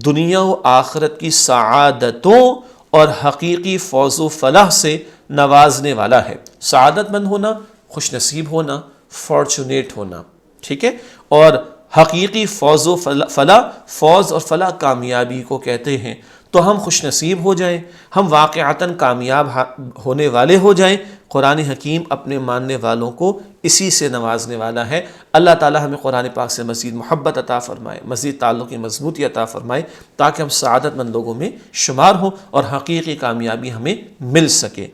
دنیا و آخرت کی سعادتوں اور حقیقی فوز و فلاح سے نوازنے والا ہے۔ سعادت مند ہونا، خوش نصیب ہونا، فارچونیٹ ہونا، ٹھیک ہے، اور حقیقی فوز و فلاح، فوز اور فلاح کامیابی کو کہتے ہیں۔ تو ہم خوش نصیب ہو جائیں، ہم واقعتاً کامیاب ہونے والے ہو جائیں۔ قرآن حکیم اپنے ماننے والوں کو اسی سے نوازنے والا ہے۔ اللہ تعالی ہمیں قرآن پاک سے مزید محبت عطا فرمائے، مزید تعلق کی مضبوطی عطا فرمائے، تاکہ ہم سعادت مند لوگوں میں شمار ہوں اور حقیقی کامیابی ہمیں مل سکے۔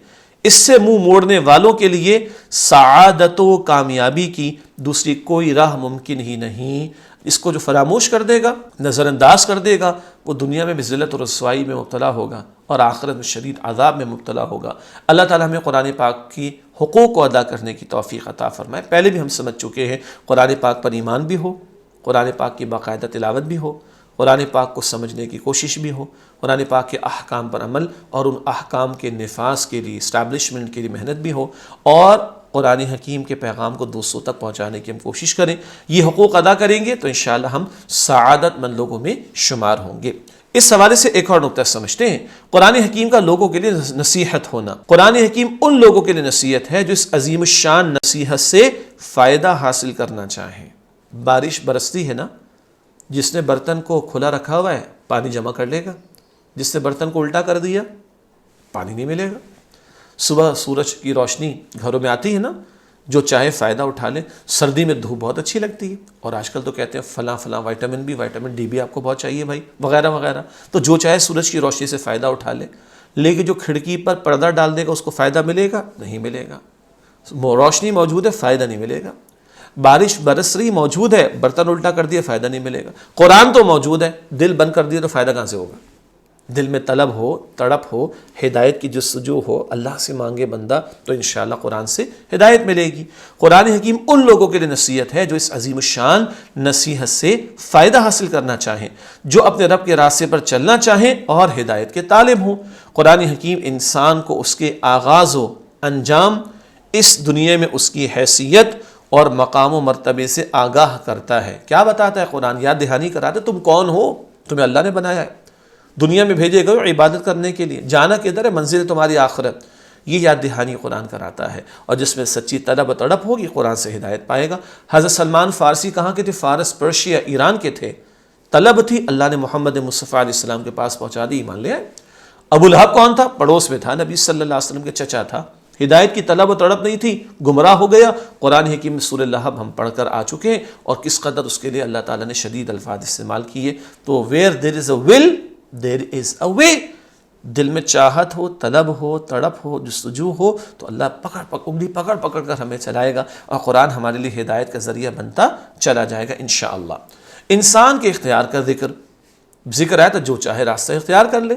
اس سے منہ موڑنے والوں کے لیے سعادت و کامیابی کی دوسری کوئی راہ ممکن ہی نہیں۔ اس کو جو فراموش کر دے گا، نظر انداز کر دے گا، وہ دنیا میں بھی ذلت و رسوائی میں مبتلا ہوگا اور آخرت میں شدید عذاب میں مبتلا ہوگا۔ اللہ تعالیٰ ہمیں قرآن پاک کی حقوق کو ادا کرنے کی توفیق عطا فرمائے۔ پہلے بھی ہم سمجھ چکے ہیں، قرآن پاک پر ایمان بھی ہو، قرآن پاک کی باقاعدہ تلاوت بھی ہو، قرآن پاک کو سمجھنے کی کوشش بھی ہو، قرآن پاک کے احکام پر عمل اور ان احکام کے نفاذ کے لیے، اسٹیبلشمنٹ کے لیے محنت بھی ہو، اور قرآن حکیم کے پیغام کو دوسروں تک پہنچانے کی ہم کوشش کریں۔ یہ حقوق ادا کریں گے تو انشاءاللہ ہم سعادت مند لوگوں میں شمار ہوں گے۔ اس حوالے سے ایک اور نقطہ سمجھتے ہیں، قرآن حکیم کا لوگوں کے لیے نصیحت ہونا۔ قرآن حکیم ان لوگوں کے لیے نصیحت ہے جو اس عظیم الشان نصیحت سے فائدہ حاصل کرنا چاہیں۔ بارش برستی ہے نا، جس نے برتن کو کھلا رکھا ہوا ہے پانی جمع کر لے گا، جس نے برتن کو الٹا کر دیا پانی نہیں ملے گا۔ صبح سورج کی روشنی گھروں میں آتی ہے نا، جو چاہے فائدہ اٹھا لے۔ سردی میں دھوپ بہت اچھی لگتی ہے، اور آج کل تو کہتے ہیں فلاں فلاں وائٹامن ڈی بھی آپ کو بہت چاہیے بھائی، وغیرہ وغیرہ۔ تو جو چاہے سورج کی روشنی سے فائدہ اٹھا لے، لیکن جو کھڑکی پر پردہ ڈال دے گا اس کو فائدہ ملے گا؟ نہیں ملے گا۔ روشنی موجود ہے، فائدہ نہیں ملے گا۔ بارش برس رہی موجود ہے، برتن الٹا کر دیا فائدہ نہیں ملے گا۔ قرآن تو موجود ہے، دل بند کر دیا تو فائدہ کہاں سے ہوگا؟ دل میں طلب ہو، تڑپ ہو، ہدایت کی جستجو ہو، اللہ سے مانگے بندہ، تو انشاءاللہ قرآن سے ہدایت ملے گی۔ قرآن حکیم ان لوگوں کے لیے نصیحت ہے جو اس عظیم الشان نصیحت سے فائدہ حاصل کرنا چاہیں، جو اپنے رب کے راستے پر چلنا چاہیں اور ہدایت کے طالب ہوں۔ قرآن حکیم انسان کو اس کے آغاز و انجام، اس دنیا میں اس کی حیثیت اور مقام و مرتبے سے آگاہ کرتا ہے۔ کیا بتاتا ہے قرآن؟ یاد دہانی کراتا ہے، تم کون ہو، تمہیں اللہ نے بنایا ہے، دنیا میں بھیجے گئے عبادت کرنے کے لیے، جانا کدھر ہے، منزل تمہاری آخرت۔ یہ یاد دہانی قرآن کراتا ہے، اور جس میں سچی طلب و تڑپ ہوگی قرآن سے ہدایت پائے گا۔ حضرت سلمان فارسی کہاں کے تھے؟ فارس، پرشیا، ایران کے تھے۔ طلب تھی، اللہ نے محمد مصطفیٰ علیہ السلام کے پاس پہنچا دی، ایمان لے آئے۔ ابو لہب کون تھا؟ پڑوس میں تھا، نبی صلی اللہ علیہ وسلم کے چچا تھا۔ ہدایت کی طلب و تڑپ نہیں تھی، گمراہ ہو گیا۔ قرآن حکیم میں سورہ لہب ہم پڑھ کر آ چکے ہیں، اور کس قدر اس کے لیے اللہ تعالیٰ نے شدید الفاظ استعمال کیے۔ تو where there is a will there is a way، دل میں چاہت ہو، طلب ہو، تڑپ ہو، جستجو ہو، تو اللہ انگلی پکڑ پکڑ کر ہمیں چلائے گا، اور قرآن ہمارے لیے ہدایت کا ذریعہ بنتا چلا جائے گا انشاءاللہ۔ انسان کے اختیار کا ذکر ہے تو جو چاہے راستہ اختیار کر لے۔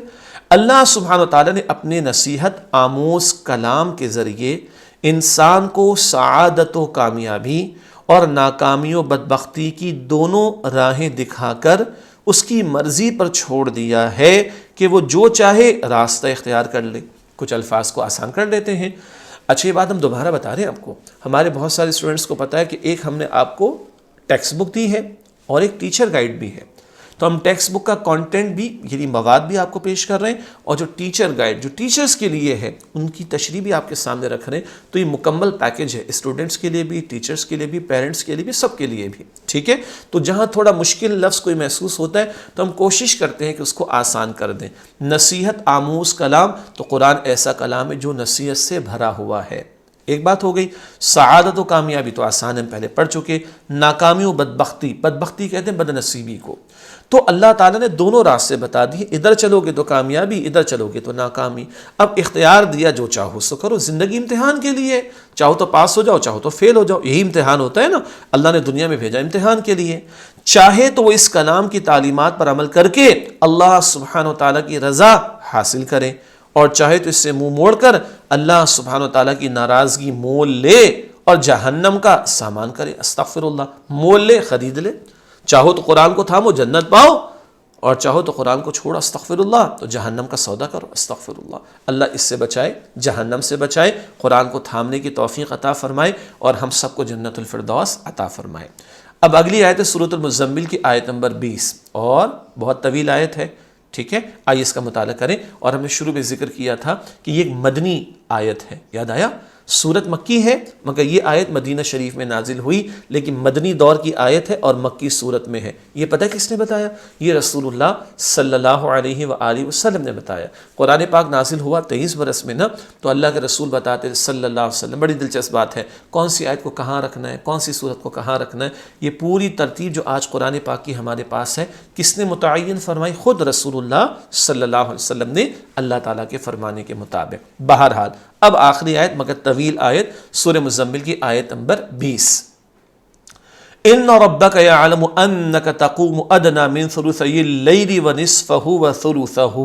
اللہ سبحانہ وتعالی نے اپنے نصیحت آموز کلام کے ذریعے انسان کو سعادت و کامیابی اور ناکامی و بدبختی کی دونوں راہیں دکھا کر اس کی مرضی پر چھوڑ دیا ہے کہ وہ جو چاہے راستہ اختیار کر لے۔ کچھ الفاظ کو آسان کر لیتے ہیں۔ اچھی بات ہم دوبارہ بتا رہے ہیں آپ کو، ہمارے بہت سارے اسٹوڈنٹس کو پتہ ہے کہ ایک ہم نے آپ کو ٹیکسٹ بک دی ہے اور ایک ٹیچر گائیڈ بھی ہے۔ تو ہم ٹیکسٹ بک کا کانٹینٹ بھی، یعنی مواد بھی آپ کو پیش کر رہے ہیں، اور جو ٹیچر گائیڈ جو ٹیچرز کے لیے ہے ان کی تشریح بھی آپ کے سامنے رکھ رہے ہیں۔ تو یہ مکمل پیکج ہے، اسٹوڈنٹس کے لیے بھی، ٹیچرز کے لیے بھی، پیرنٹس کے لیے بھی، سب کے لیے بھی، ٹھیک ہے۔ تو جہاں تھوڑا مشکل لفظ کوئی محسوس ہوتا ہے تو ہم کوشش کرتے ہیں کہ اس کو آسان کر دیں۔ نصیحت آموز کلام، تو قرآن ایسا کلام ہے جو نصیحت سے بھرا ہوا ہے۔ ایک بات ہو گئی۔ سعادت و کامیابی تو آسان ہم پہلے پڑھ چکے، ناکامی و بدبختی، بدبختی کہتے ہیں بد نصیبی کو، تو اللہ تعالیٰ نے دونوں راستے بتا دیے، ادھر چلو گے تو کامیابی، ادھر چلو گے تو ناکامی۔ اب اختیار دیا جو چاہو سو کرو، زندگی امتحان کے لیے، چاہو تو پاس ہو جاؤ، چاہو تو فیل ہو جاؤ، یہی امتحان ہوتا ہے نا، اللہ نے دنیا میں بھیجا امتحان کے لیے۔ چاہے تو وہ اس کلام کی تعلیمات پر عمل کر کے اللہ سبحانہ و تعالیٰ کی رضا حاصل کرے، اور چاہے تو اس سے منہ موڑ کر اللہ سبحانہ و تعالیٰ کی ناراضگی مول لے اور جہنم کا سامان کرے۔ استغفر اللہ، مول لے، خرید لے۔ چاہو تو قرآن کو تھامو جنت پاؤ، اور چاہو تو قرآن کو چھوڑا استغفر اللہ تو جہنم کا سودا کرو۔ استغفر اللہ، اللہ اس سے بچائے، جہنم سے بچائے، قرآن کو تھامنے کی توفیق عطا فرمائے، اور ہم سب کو جنت الفردوس عطا فرمائے۔ اب اگلی آیت ہے سورۃ المزمل کی آیت نمبر 20، اور بہت طویل آیت ہے، ٹھیک ہے، آئیے اس کا مطالعہ کریں۔ اور ہم نے شروع میں ذکر کیا تھا کہ یہ ایک مدنی آیت ہے، یاد آیا؟ سورت مکی ہے مگر یہ آیت مدینہ شریف میں نازل ہوئی، لیکن مدنی دور کی آیت ہے اور مکی صورت میں ہے۔ یہ پتہ کس نے بتایا؟ یہ رسول اللہ صلی اللہ علیہ وآلہ وسلم نے بتایا۔ قرآن پاک نازل ہوا 23 برس میں نا، تو اللہ کے رسول بتاتے صلی اللہ علیہ وسلم۔ بڑی دلچسپ بات ہے، کون سی آیت کو کہاں رکھنا ہے، کون سی صورت کو کہاں رکھنا ہے، یہ پوری ترتیب جو آج قرآن پاک کی ہمارے پاس ہے، کس نے متعین فرمائی؟ خود رسول اللہ صلی اللہ علیہ وسلم نے، اللہ تعالیٰ کے فرمانے کے مطابق۔ بہرحال اب آخری آیت مگر طویل آیت، سورہ مزمل کی آیت نمبر 20۔ ان ربک یعلم انک تقوم ادنی من ثلثی اللیل ونصفہ وثلثہ،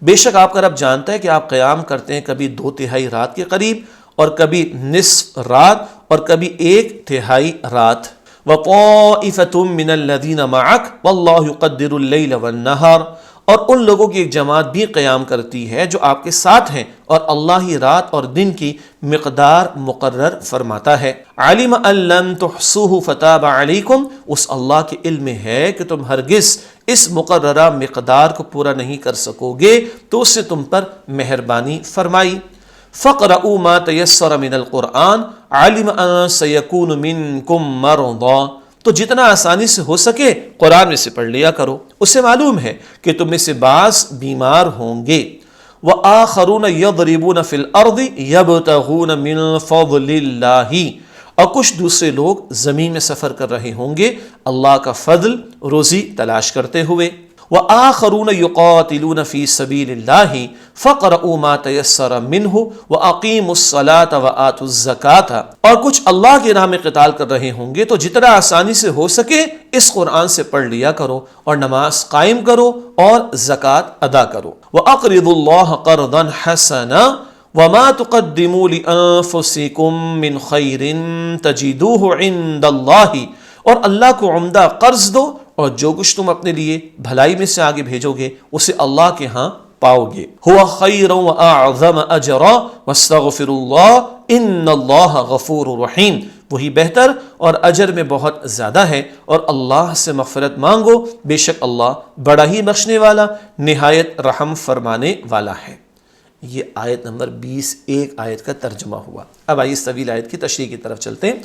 بے شک آپ کا رب جانتا ہے کہ آپ قیام کرتے ہیں کبھی 2/3 رات کے قریب، اور کبھی نصف رات، اور کبھی 1/3 رات۔ وطائفۃ من الذین معک واللہ یقدر اللیل والنہار، اور ان لوگوں کی ایک جماعت بھی قیام کرتی ہے جو آپ کے ساتھ ہیں، اور اللہ ہی رات اور دن کی مقدار مقرر فرماتا ہے۔ علم ان لن تحصوہ فتاب علیکم، اس اللہ کے علم میں ہے کہ تم ہرگز اس مقررہ مقدار کو پورا نہیں کر سکو گے، تو اس سے تم پر مہربانی فرمائی۔ فَاقْرَؤُوا مَا تَيَسَّرَ مِنَ الْقُرْآنِ عَلِمَ أَن سَيَكُونُ مِنْكُمْ مَرْضَىٰ، تو جتنا آسانی سے ہو سکے قرآن میں سے پڑھ لیا کرو، اس سے معلوم ہے کہ تم میں سے بعض بیمار ہوں گے۔ وَآخَرُونَ يَضْرِبُونَ فِي الْأَرْضِ يَبْتَغُونَ مِنْ فَضْلِ اللَّهِ، اور کچھ دوسرے لوگ زمین میں سفر کر رہے ہوں گے اللہ کا فضل روزی تلاش کرتے ہوئے۔ وآخرون یقاتلون فی سبیل اللہ فاقرؤوا ما تیسر منہ واقیموا الصلاة وآتوا الزکاة، اور کچھ اللہ کی راہ میں قتال کر رہے ہوں گے تو جتنا آسانی سے ہو سکے اس قرآن سے پڑھ لیا کرو، اور نماز قائم کرو اور زکوٰۃ ادا کرو۔ وَأَقْرِضُوا اللَّهَ قَرْضًا حَسَنًا وَمَا تُقَدِّمُوا لِأَنفُسِكُم مِّن خَيْرٍ تَجِدُوهُ عِندَ اللَّهِ، اور اللہ کو عمدہ قرض دو، اور جو کچھ تم اپنے لیے بھلائی میں سے آگے بھیجو گے اسے اللہ کے ہاں پاؤ گے۔ هُوَ خَيْرٌ وَأَعْظَمَ أَجْرًا وَاسْتَغْفِرُوا اللَّهَ إِنَّ اللَّهَ غَفُورٌ رَحِيمٌ، وہی بہتر اور اجر میں بہت زیادہ ہے، اور اللہ سے مغفرت مانگو، بے شک اللہ بڑا ہی بخشنے والا نہایت رحم فرمانے والا ہے۔ یہ آیت نمبر 20 ایک آیت کا ترجمہ ہوا۔ اب آئیے اس طویل آیت کی تشریح کی طرف چلتے ہیں۔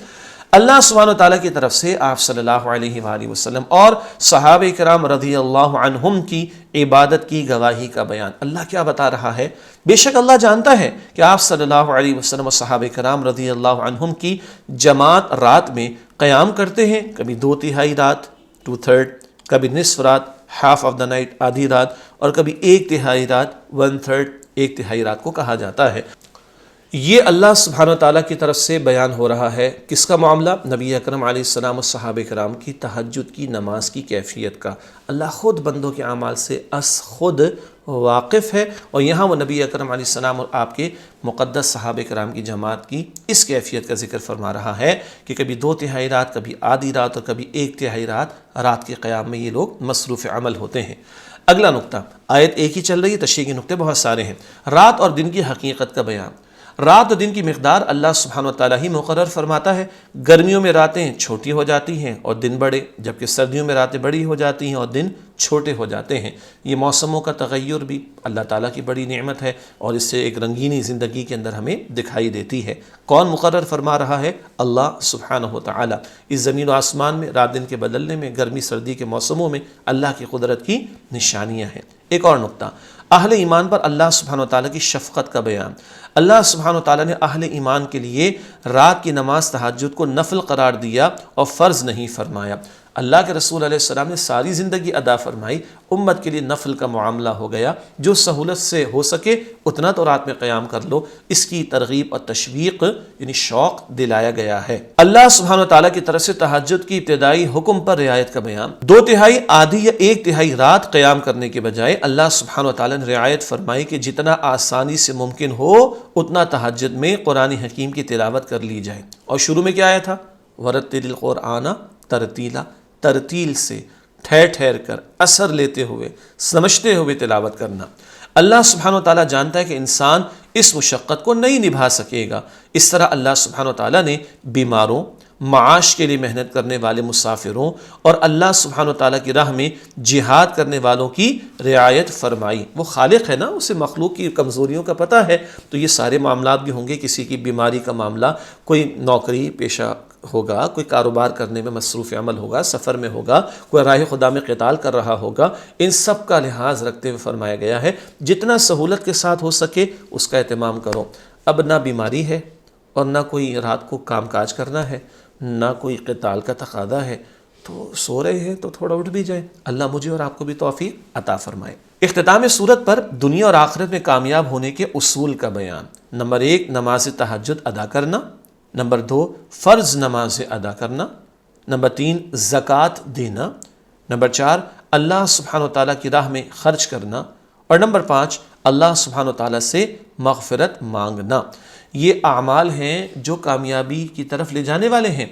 اللہ سبحانہ و تعالیٰ کی طرف سے آپ صلی اللہ علیہ وآلہ وسلم اور صحابہ کرام رضی اللہ عنہم کی عبادت کی گواہی کا بیان۔ اللہ کیا بتا رہا ہے؟ بے شک اللہ جانتا ہے کہ آپ صلی اللہ علیہ وسلم اور صحابہ کرام رضی اللہ عنہم کی جماعت رات میں قیام کرتے ہیں، کبھی 2/3 رات 2/3، کبھی نصف رات ہاف آف دا نائٹ آدھی رات، اور کبھی 1/3 رات 1/3، 1/3 رات کو کہا جاتا ہے۔ یہ اللہ سبحانہ و تعالیٰ کی طرف سے بیان ہو رہا ہے کس کا معاملہ؟ نبی اکرم علیہ السلام اور صحابہ کرام کی تہجد کی نماز کی کیفیت کا۔ اللہ خود بندوں کے اعمال سے خود واقف ہے، اور یہاں وہ نبی اکرم علیہ السلام اور آپ کے مقدس صحابہ کرام کی جماعت کی اس کیفیت کا ذکر فرما رہا ہے کہ کبھی 2/3 رات، کبھی آدھی رات، اور کبھی 1/3 رات کے قیام میں یہ لوگ مصروف عمل ہوتے ہیں۔ اگلا نقطہ، آیت ایک ہی چل رہی ہے، تشریح کے نقطے بہت سارے ہیں۔ رات اور دن کی حقیقت کا بیان۔ رات اور دن کی مقدار اللہ سبحانہ و تعالیٰ ہی مقرر فرماتا ہے۔ گرمیوں میں راتیں چھوٹی ہو جاتی ہیں اور دن بڑے، جبکہ سردیوں میں راتیں بڑی ہو جاتی ہیں اور دن چھوٹے ہو جاتے ہیں۔ یہ موسموں کا تغیر بھی اللہ تعالیٰ کی بڑی نعمت ہے، اور اس سے ایک رنگینی زندگی کے اندر ہمیں دکھائی دیتی ہے۔ کون مقرر فرما رہا ہے؟ اللہ سبحانہ و تعالیٰ۔ اس زمین و آسمان میں رات دن کے بدلنے میں، گرمی سردی کے موسموں میں اللہ کی قدرت کی نشانیاں ہیں۔ ایک اور نقطہ، اہل ایمان پر اللہ سبحانہ و تعالیٰ کی شفقت کا بیان۔ اللہ سبحانہ و تعالیٰ نے اہل ایمان کے لیے رات کی نماز تہجد کو نفل قرار دیا اور فرض نہیں فرمایا۔ اللہ کے رسول علیہ السلام نے ساری زندگی ادا فرمائی، امت کے لیے نفل کا معاملہ ہو گیا، جو سہولت سے ہو سکے اتنا تو رات میں قیام کر لو، اس کی ترغیب اور تشویق یعنی شوق دلایا گیا ہے۔ اللہ سبحانہ و تعالیٰ کی طرف سے تہجد کی ابتدائی حکم پر رعایت کا بیان۔ 2/3 آدھی یا 1/3 رات قیام کرنے کے بجائے اللہ سبحانہ و تعالیٰ نے رعایت فرمائی کہ جتنا آسانی سے ممکن ہو اتنا تہجد میں قرآن حکیم کی تلاوت کر لی جائے۔ اور شروع میں کیا آیا تھا؟ وَرَتِّلِ الْقُرْآنَ تَرْتِيلًا، ترتیل سے، ٹھہر ٹھہر کر، اثر لیتے ہوئے، سمجھتے ہوئے تلاوت کرنا۔ اللہ سبحانہ و تعالیٰ جانتا ہے کہ انسان اس مشقت کو نہیں نبھا سکے گا، اس طرح اللہ سبحانہ و تعالیٰ نے بیماروں، معاش کے لیے محنت کرنے والے مسافروں اور اللہ سبحانہ و تعالیٰ کی راہ میں جہاد کرنے والوں کی رعایت فرمائی۔ وہ خالق ہے نا، اسے مخلوق کی کمزوریوں کا پتہ ہے، تو یہ سارے معاملات بھی ہوں گے۔ کسی کی بیماری کا معاملہ، کوئی نوکری پیشہ ہوگا، کوئی کاروبار کرنے میں مصروف عمل ہوگا، سفر میں ہوگا، کوئی راہ خدا میں قتال کر رہا ہوگا، ان سب کا لحاظ رکھتے ہوئے فرمایا گیا ہے جتنا سہولت کے ساتھ ہو سکے اس کا اہتمام کرو۔ اب نہ بیماری ہے اور نہ کوئی رات کو کام کاج کرنا ہے، نہ کوئی قتال کا تقاضا ہے، تو سو رہے ہیں تو تھوڑا اٹھ بھی جائیں۔ اللہ مجھے اور آپ کو بھی توفیق عطا فرمائے۔ اختتام صورت پر دنیا اور آخرت میں کامیاب ہونے کے اصول کا بیان۔ نمبر 1، نماز تہجد ادا کرنا۔ نمبر 2، فرض نمازیں ادا کرنا۔ نمبر 3، زکوٰۃ دینا۔ نمبر 4، اللہ سبحانہ و تعالیٰ کی راہ میں خرچ کرنا۔ اور نمبر 5، اللہ سبحانہ و تعالیٰ سے مغفرت مانگنا۔ یہ اعمال ہیں جو کامیابی کی طرف لے جانے والے ہیں۔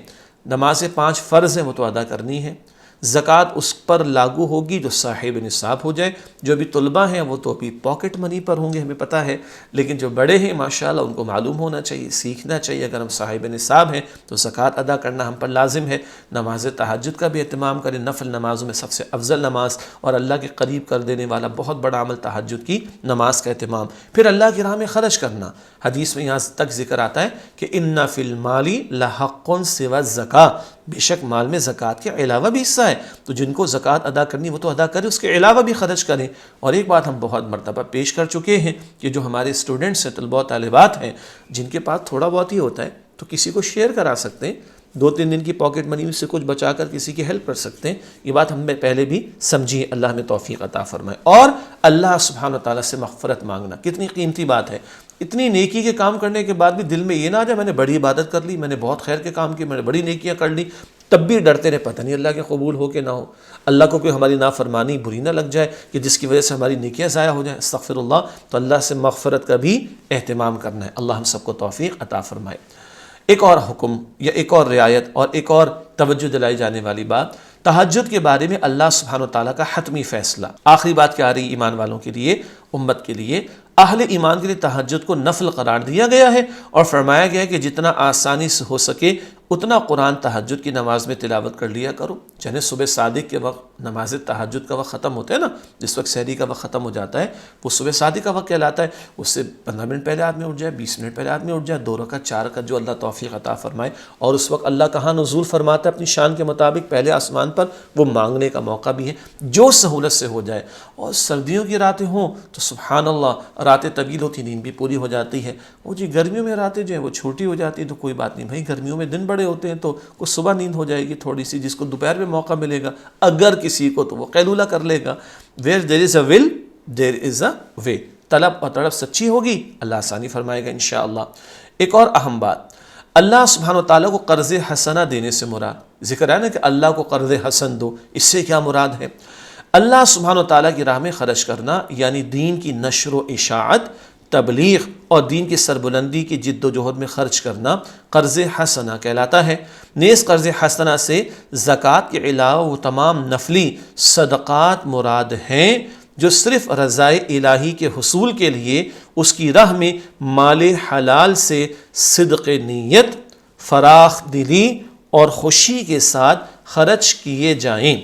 نماز 5 فرض ہیں، وہ تو ادا کرنی ہے۔ زکوٰۃ اس پر لاگو ہوگی جو صاحب نصاب ہو جائے۔ جو بھی طلبہ ہیں وہ تو ابھی پاکٹ منی پر ہوں گے، ہمیں پتہ ہے، لیکن جو بڑے ہیں ماشاءاللہ ان کو معلوم ہونا چاہیے، سیکھنا چاہیے۔ اگر ہم صاحب نصاب ہیں تو زکوٰۃ ادا کرنا ہم پر لازم ہے۔ نماز تہجد کا بھی اہتمام کریں، نفل نمازوں میں سب سے افضل نماز اور اللہ کے قریب کر دینے والا بہت بڑا عمل تہجد کی نماز کا اہتمام۔ پھر اللہ کی راہ میں خرچ کرنا۔ حدیث میں یہاں تک ذکر آتا ہے کہ ان فی المال لحق سوى الزکاۃ، بے شک مال میں زکوٰۃ کے علاوہ بھی حصہ ہے، تو جن کو زکوٰۃ ادا کرنی وہ تو ادا کریں، اس کے علاوہ بھی خرچ کریں۔ اور ایک بات ہم بہت مرتبہ پیش کر چکے ہیں کہ جو ہمارے اسٹوڈنٹس ہیں، طلباء و طالبات ہیں، جن کے پاس تھوڑا بہت ہی ہوتا ہے تو کسی کو شیئر کرا سکتے ہیں، 2-3 دن کی پاکٹ منی سے کچھ بچا کر کسی کی ہیلپ کر سکتے ہیں۔ یہ بات ہم نے پہلے بھی سمجھی، اللہ ہمیں توفیق عطا فرمائے۔ اور اللہ سبحانہ وتعالیٰ سے مغفرت مانگنا کتنی قیمتی بات ہے۔ اتنی نیکی کے کام کرنے کے بعد بھی دل میں یہ نہ آ جائے میں نے بڑی عبادت کر لی، میں نے بہت خیر کے کام کیے، میں نے بڑی نیکیاں کر لی، تب بھی ڈرتے رہے پتہ نہیں اللہ کے قبول ہو کہ نہ ہو، اللہ کو کوئی ہماری نافرمانی بری نہ لگ جائے کہ جس کی وجہ سے ہماری نیکیاں ضائع ہو جائیں، استغفر اللہ۔ تو اللہ سے مغفرت کا بھی اہتمام کرنا ہے۔ اللہ ہم سب کو توفیق عطا فرمائے۔ ایک اور حکم یا ایک اور رعایت اور ایک اور توجہ دلائی جانے والی بات، تہجد کے بارے میں اللہ سبحانہ وتعالیٰ کا حتمی فیصلہ۔ آخری بات کیا آ رہی ایمان والوں کے لیے، امت کے لیے، اہل ایمان کے لیے تہجد کو نفل قرار دیا گیا ہے اور فرمایا گیا ہے کہ جتنا آسانی سے ہو سکے اتنا قرآن تہجد کی نماز میں تلاوت کر لیا کرو۔ یعنی صبح صادق کے وقت نماز تہجد کا وقت ختم ہوتا ہے نا، جس وقت سحری کا وقت ختم ہو جاتا ہے وہ صبح صادق کا وقت کہلاتا ہے۔ اس سے 15 منٹ پہلے آدمی اٹھ جائے، 20 منٹ پہلے آدمی اٹھ جائے، 2 رکعت 4 رکعت جو اللہ توفیق عطا فرمائے۔ اور اس وقت اللہ کہاں نزول فرماتا ہے اپنی شان کے مطابق، پہلے آسمان پر، وہ مانگنے کا موقع بھی ہے جو سہولت سے ہو جائے۔ اور سردیوں کی راتیں ہوں تو سبحان اللہ، راتیں طویل ہوتی، نیند بھی پوری ہو جاتی ہے۔ وہ جی گرمیوں میں راتیں جو ہیں وہ چھوٹی ہو جاتی ہیں تو کوئی بات نہیں بھائی، گرمیوں میں دن بڑے ہوتے ہیں تو کچھ صبح نیند ہو جائے گی تھوڑی سی، جس کو دوپہر میں موقع ملے گا، اگر کسی کو تو وہ قیلولہ کر لے گا۔ where there is a will there is a way، طلب اور تڑپ سچی ہوگی اللہ آسانی فرمائے گا انشاءاللہ۔ ایک اور اہم بات، اللہ سبحانہ و تعالیٰ کو قرض حسنہ دینے سے مراد، ذکر ہے نا کہ اللہ کو قرض حسن دو، اس سے کیا مراد ہے؟ اللہ سبحانہ و تعالیٰ کی راہ میں خرچ کرنا، یعنی دین کی نشر و اشاعت، تبلیغ اور دین کی سربلندی کی جد و جہد میں خرچ کرنا قرض حسنہ کہلاتا ہے۔ نیز قرض حسنہ سے زکوٰۃ کے علاوہ وہ تمام نفلی صدقات مراد ہیں جو صرف رضائے الہی کے حصول کے لیے اس کی راہ میں مال حلال سے صدق نیت، فراخ دلی اور خوشی کے ساتھ خرچ کیے جائیں۔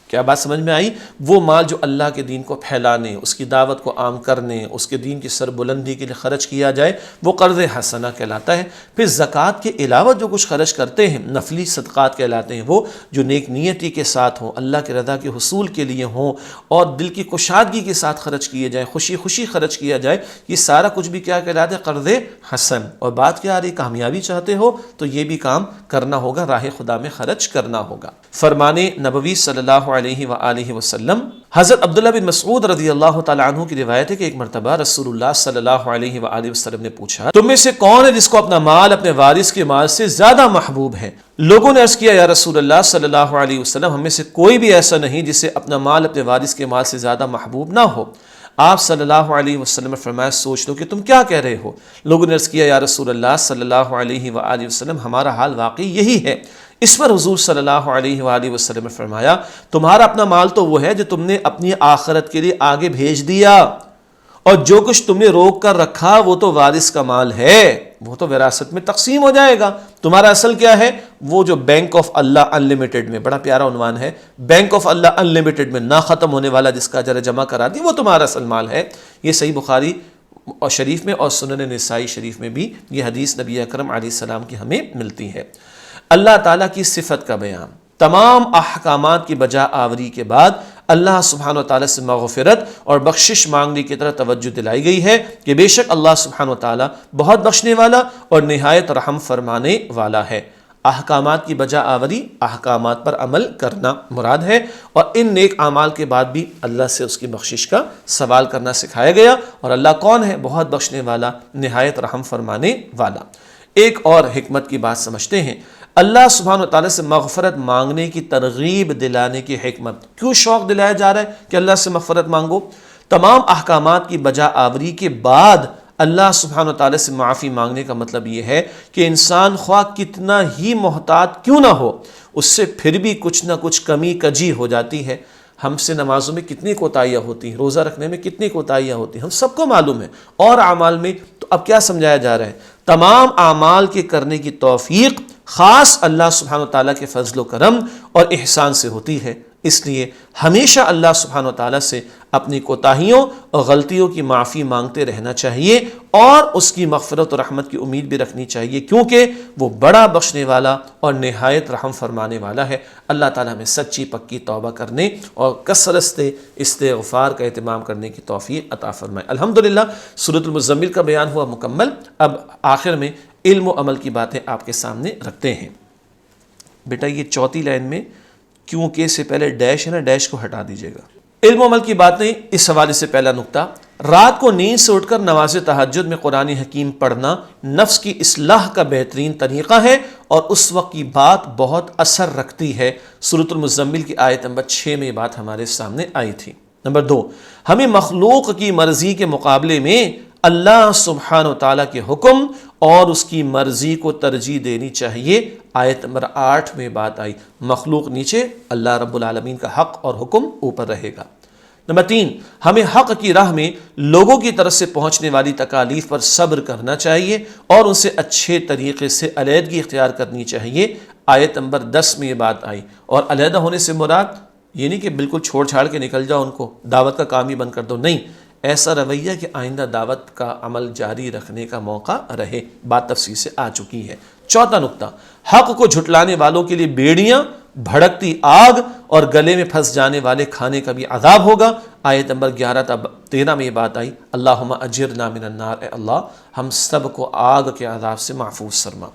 کیا بات سمجھ میں آئی؟ وہ مال جو اللہ کے دین کو پھیلانے، اس کی دعوت کو عام کرنے، اس کے دین کی سربلندی کے لیے خرچ کیا جائے، وہ قرض حسنہ کہلاتا ہے۔ پھر زکوٰۃ کے علاوہ جو کچھ خرچ کرتے ہیں نفلی صدقات کہلاتے ہیں، وہ جو نیک نیتی کے ساتھ ہوں، اللہ کے رضا کے حصول کے لیے ہوں اور دل کی کشادگی کے ساتھ خرچ کیے جائیں، خوشی خوشی خرچ کیا جائے، یہ سارا کچھ بھی کیا کہلاتا ہے؟ قرض حسن۔ اور بات کیا آ رہی؟ کامیابی چاہتے ہو تو یہ بھی کام کرنا ہوگا، راہ خدا میں خرچ کرنا ہوگا۔ فرمان نبوی صلی اللہ علیہ وآلہ وسلم، حضرت عبداللہ بن مسعود رضی اللہ تعالیٰ عنہ کی روایت ہے کہ ایک مرتبہ رسول اللہ صلی اللہ علیہ وآلہ وسلم نے پوچھا، تم میں سے کون ہے جس کو اپنا مال اپنے وارث کے مال سے زیادہ محبوب ہے؟ لوگوں نے عرض کیا، یا رسول اللہ صلی اللہ علیہ وسلم، ہم میں سے کوئی بھی ایسا نہیں جسے اپنا مال اپنے وارث کے مال سے زیادہ محبوب نہ ہو۔ آپ صلی اللہ علیہ وسلم نے فرمایا، سوچ لو کہ تم کیا کہہ رہے ہو۔ لوگوں نے عرض کیا، یا رسول اللہ صلی اللہ علیہ وآلہ وسلم، ہمارا حال واقعی یہی ہے۔ اس پر حضور صلی اللہ علیہ وآلہ وسلم نے فرمایا، تمہارا اپنا مال تو وہ ہے جو تم نے اپنی آخرت کے لیے آگے بھیج دیا، اور جو کچھ تم نے روک کر رکھا وہ تو وارث کا مال ہے، وہ تو وراثت میں تقسیم ہو جائے گا۔ تمہارا اصل کیا ہے؟ وہ جو بینک آف اللہ انلمیٹڈ میں، بڑا پیارا عنوان ہے، بینک آف اللہ انلمیٹڈ میں نہ ختم ہونے والا جس کا اجر جمع کرا دی، وہ تمہارا اصل مال ہے۔ یہ صحیح بخاری اور شریف میں اور سنن نسائی شریف میں بھی یہ حدیث نبی اکرم علیہ السلام کی ہمیں ملتی ہے۔ اللہ تعالیٰ کی صفت کا بیان، تمام احکامات کی بجا آوری کے بعد اللہ سبحانہ و تعالیٰ سے مغفرت اور بخشش مانگنے کی طرح توجہ دلائی گئی ہے کہ بے شک اللہ سبحانہ و تعالیٰ بہت بخشنے والا اور نہایت رحم فرمانے والا ہے۔ احکامات کی بجا آوری، احکامات پر عمل کرنا مراد ہے، اور ان نیک اعمال کے بعد بھی اللہ سے اس کی بخشش کا سوال کرنا سکھایا گیا۔ اور اللہ کون ہے؟ بہت بخشنے والا، نہایت رحم فرمانے والا۔ ایک اور حکمت کی بات سمجھتے ہیں، اللہ سبحانہ وتعالی سے مغفرت مانگنے کی ترغیب دلانے کی حکمت۔ کیوں شوق دلایا جا رہا ہے کہ اللہ سے مغفرت مانگو؟ تمام احکامات کی بجا آوری کے بعد اللہ سبحانہ وتعالی سے معافی مانگنے کا مطلب یہ ہے کہ انسان خواہ کتنا ہی محتاط کیوں نہ ہو، اس سے پھر بھی کچھ نہ کچھ کمی کجی ہو جاتی ہے۔ ہم سے نمازوں میں کتنی کوتاہیاں ہوتی ہیں، روزہ رکھنے میں کتنی کوتاہیاں ہوتی ہیں، ہم سب کو معلوم ہے، اور اعمال میں تو اب کیا سمجھایا جا رہا ہے؟ تمام اعمال کے کرنے کی توفیق خاص اللہ سبحانہ وتعالیٰ کے فضل و کرم اور احسان سے ہوتی ہے۔ اس لیے ہمیشہ اللہ سبحانہ وتعالیٰ سے اپنی کوتاہیوں اور غلطیوں کی معافی مانگتے رہنا چاہیے، اور اس کی مغفرت اور رحمت کی امید بھی رکھنی چاہیے، کیونکہ وہ بڑا بخشنے والا اور نہایت رحم فرمانے والا ہے۔ اللہ تعالیٰ ہمیں سچی پکی توبہ کرنے اور کثرت سے استغفار کا اہتمام کرنے کی توفیق عطا فرمائے۔ الحمدللہ سورۃ المزمل کا بیان ہوا مکمل۔ اب آخر میں علم و عمل کی باتیں آپ کے سامنے رکھتے ہیں۔ بیٹا یہ چوتھی لائن میں کیونکہ سے پہلے ڈیش ہے نا، ڈیش کو ہٹا دیجیے گا۔ علم و عمل کی باتیں، اس حوالے سے پہلا نقطہ، رات کو نیند سے اٹھ کر نماز تہجد میں قرآن حکیم پڑھنا نفس کی اصلاح کا بہترین طریقہ ہے، اور اس وقت کی بات بہت اثر رکھتی ہے۔ سورۃ المزمل کی آیت نمبر 6 میں یہ بات ہمارے سامنے آئی تھی۔ نمبر 2، ہمیں مخلوق کی مرضی کے مقابلے میں اللہ سبحانہ وتعالیٰ کے حکم اور اس کی مرضی کو ترجیح دینی چاہیے۔ آیت نمبر 8 میں بات آئی، مخلوق نیچے، اللہ رب العالمین کا حق اور حکم اوپر رہے گا۔ نمبر 3، ہمیں حق کی راہ میں لوگوں کی طرف سے پہنچنے والی تکالیف پر صبر کرنا چاہیے اور ان سے اچھے طریقے سے علیحدگی اختیار کرنی چاہیے۔ آیت نمبر 10 میں یہ بات آئی، اور علیحدہ ہونے سے مراد یہ نہیں کہ بالکل چھوڑ چھاڑ کے نکل جاؤ، ان کو دعوت کا کام ہی بند کر دو، نہیں، ایسا رویہ کہ آئندہ دعوت کا عمل جاری رکھنے کا موقع رہے۔ بات تفصیل سے آ چکی ہے۔ چوتھا نقطہ، حق کو جھٹلانے والوں کے لیے بیڑیاں، بھڑکتی آگ اور گلے میں پھنس جانے والے کھانے کا بھی عذاب ہوگا۔ آیت نمبر 11-13 میں یہ بات آئی، اللہم اجرنا من النار، اے اللہ ہم سب کو آگ کے عذاب سے محفوظ فرما۔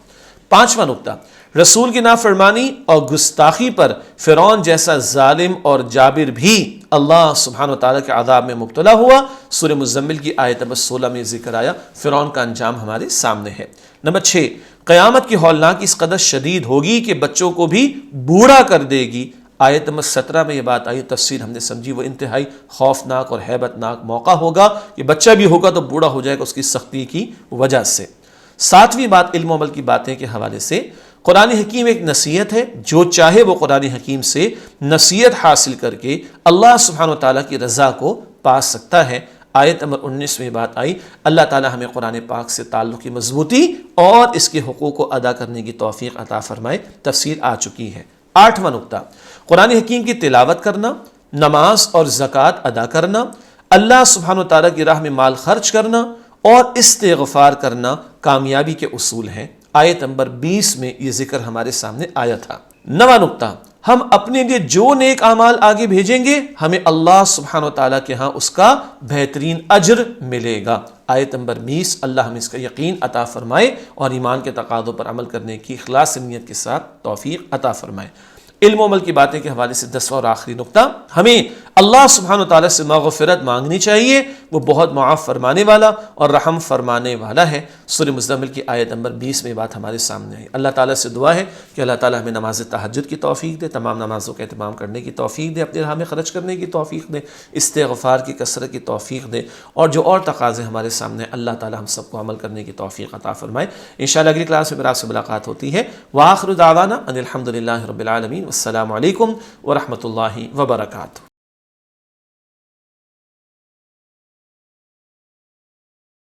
پانچواں نقطہ، رسول کی نافرمانی اور گستاخی پر فرعون جیسا ظالم اور جابر بھی اللہ سبحانہ وتعالیٰ کے عذاب میں مبتلا ہوا۔ سورہ مزمل کی آیت نمبر 16 میں ذکر آیا، فرعون کا انجام ہمارے سامنے ہے۔ نمبر 6، قیامت کی ہولناکی اس قدر شدید ہوگی کہ بچوں کو بھی بوڑھا کر دے گی۔ آیت نمبر 17 میں یہ بات آئی، تفسیر ہم نے سمجھی، وہ انتہائی خوفناک اور ہیبت ناک موقع ہوگا کہ بچہ بھی ہوگا تو بوڑھا ہو جائے گا اس کی سختی کی وجہ سے۔ ساتویں بات علم و عمل کی باتیں کے حوالے سے، قرآن حکیم ایک نصیحت ہے، جو چاہے وہ قرآن حکیم سے نصیحت حاصل کر کے اللہ سبحانہ وتعالیٰ کی رضا کو پا سکتا ہے۔ آیت نمبر 19 میں بات آئی، اللہ تعالیٰ ہمیں قرآن پاک سے تعلق کی مضبوطی اور اس کے حقوق کو ادا کرنے کی توفیق عطا فرمائے، تفصیل آ چکی ہے۔ 8واں نقطہ، قرآن حکیم کی تلاوت کرنا، نماز اور زکوٰۃ ادا کرنا، اللہ سبحانہ و تعالیٰ کی راہ میں مال خرچ کرنا اور استغفار کرنا کامیابی کے اصول ہیں۔ آیت نمبر 20 میں یہ ذکر ہمارے سامنے آیا تھا۔ 9واں نقطہ، ہم اپنے لیے جو نیک اعمال آگے بھیجیں گے ہمیں اللہ سبحانہ و تعالیٰ کے ہاں اس کا بہترین اجر ملے گا۔ آیت نمبر 20، اللہ ہمیں اس کا یقین عطا فرمائے اور ایمان کے تقاضوں پر عمل کرنے کی اخلاص نیت کے ساتھ توفیق عطا فرمائے۔ علم و عمل کی باتیں کے حوالے سے 10واں اور آخری نقطہ، ہمیں اللہ سبحانہ و تعالیٰ سے مغفرت مانگنی چاہیے، وہ بہت معاف فرمانے والا اور رحم فرمانے والا ہے۔ سورہ مزمل کی آیت نمبر 20 میں یہ بات ہمارے سامنے آئی۔ اللہ تعالیٰ سے دعا ہے کہ اللہ تعالیٰ ہمیں نماز تہجد کی توفیق دے، تمام نمازوں کا اہتمام کرنے کی توفیق دے، اپنے راہ میں خرچ کرنے کی توفیق دے، استغفار کی کثرت کی توفیق دے، اور جو اور تقاضے ہمارے سامنے اللہ تعالیٰ ہم سب کو عمل کرنے کی توفیق عطا فرمائے۔ انشاءاللہ اگلی کلاس میں آپ سے ملاقات ہوتی ہے۔ وآخر دعوانا ان الحمد للہ رب العالمین، والسلام علیکم ورحمۃ اللہ وبرکاتہ۔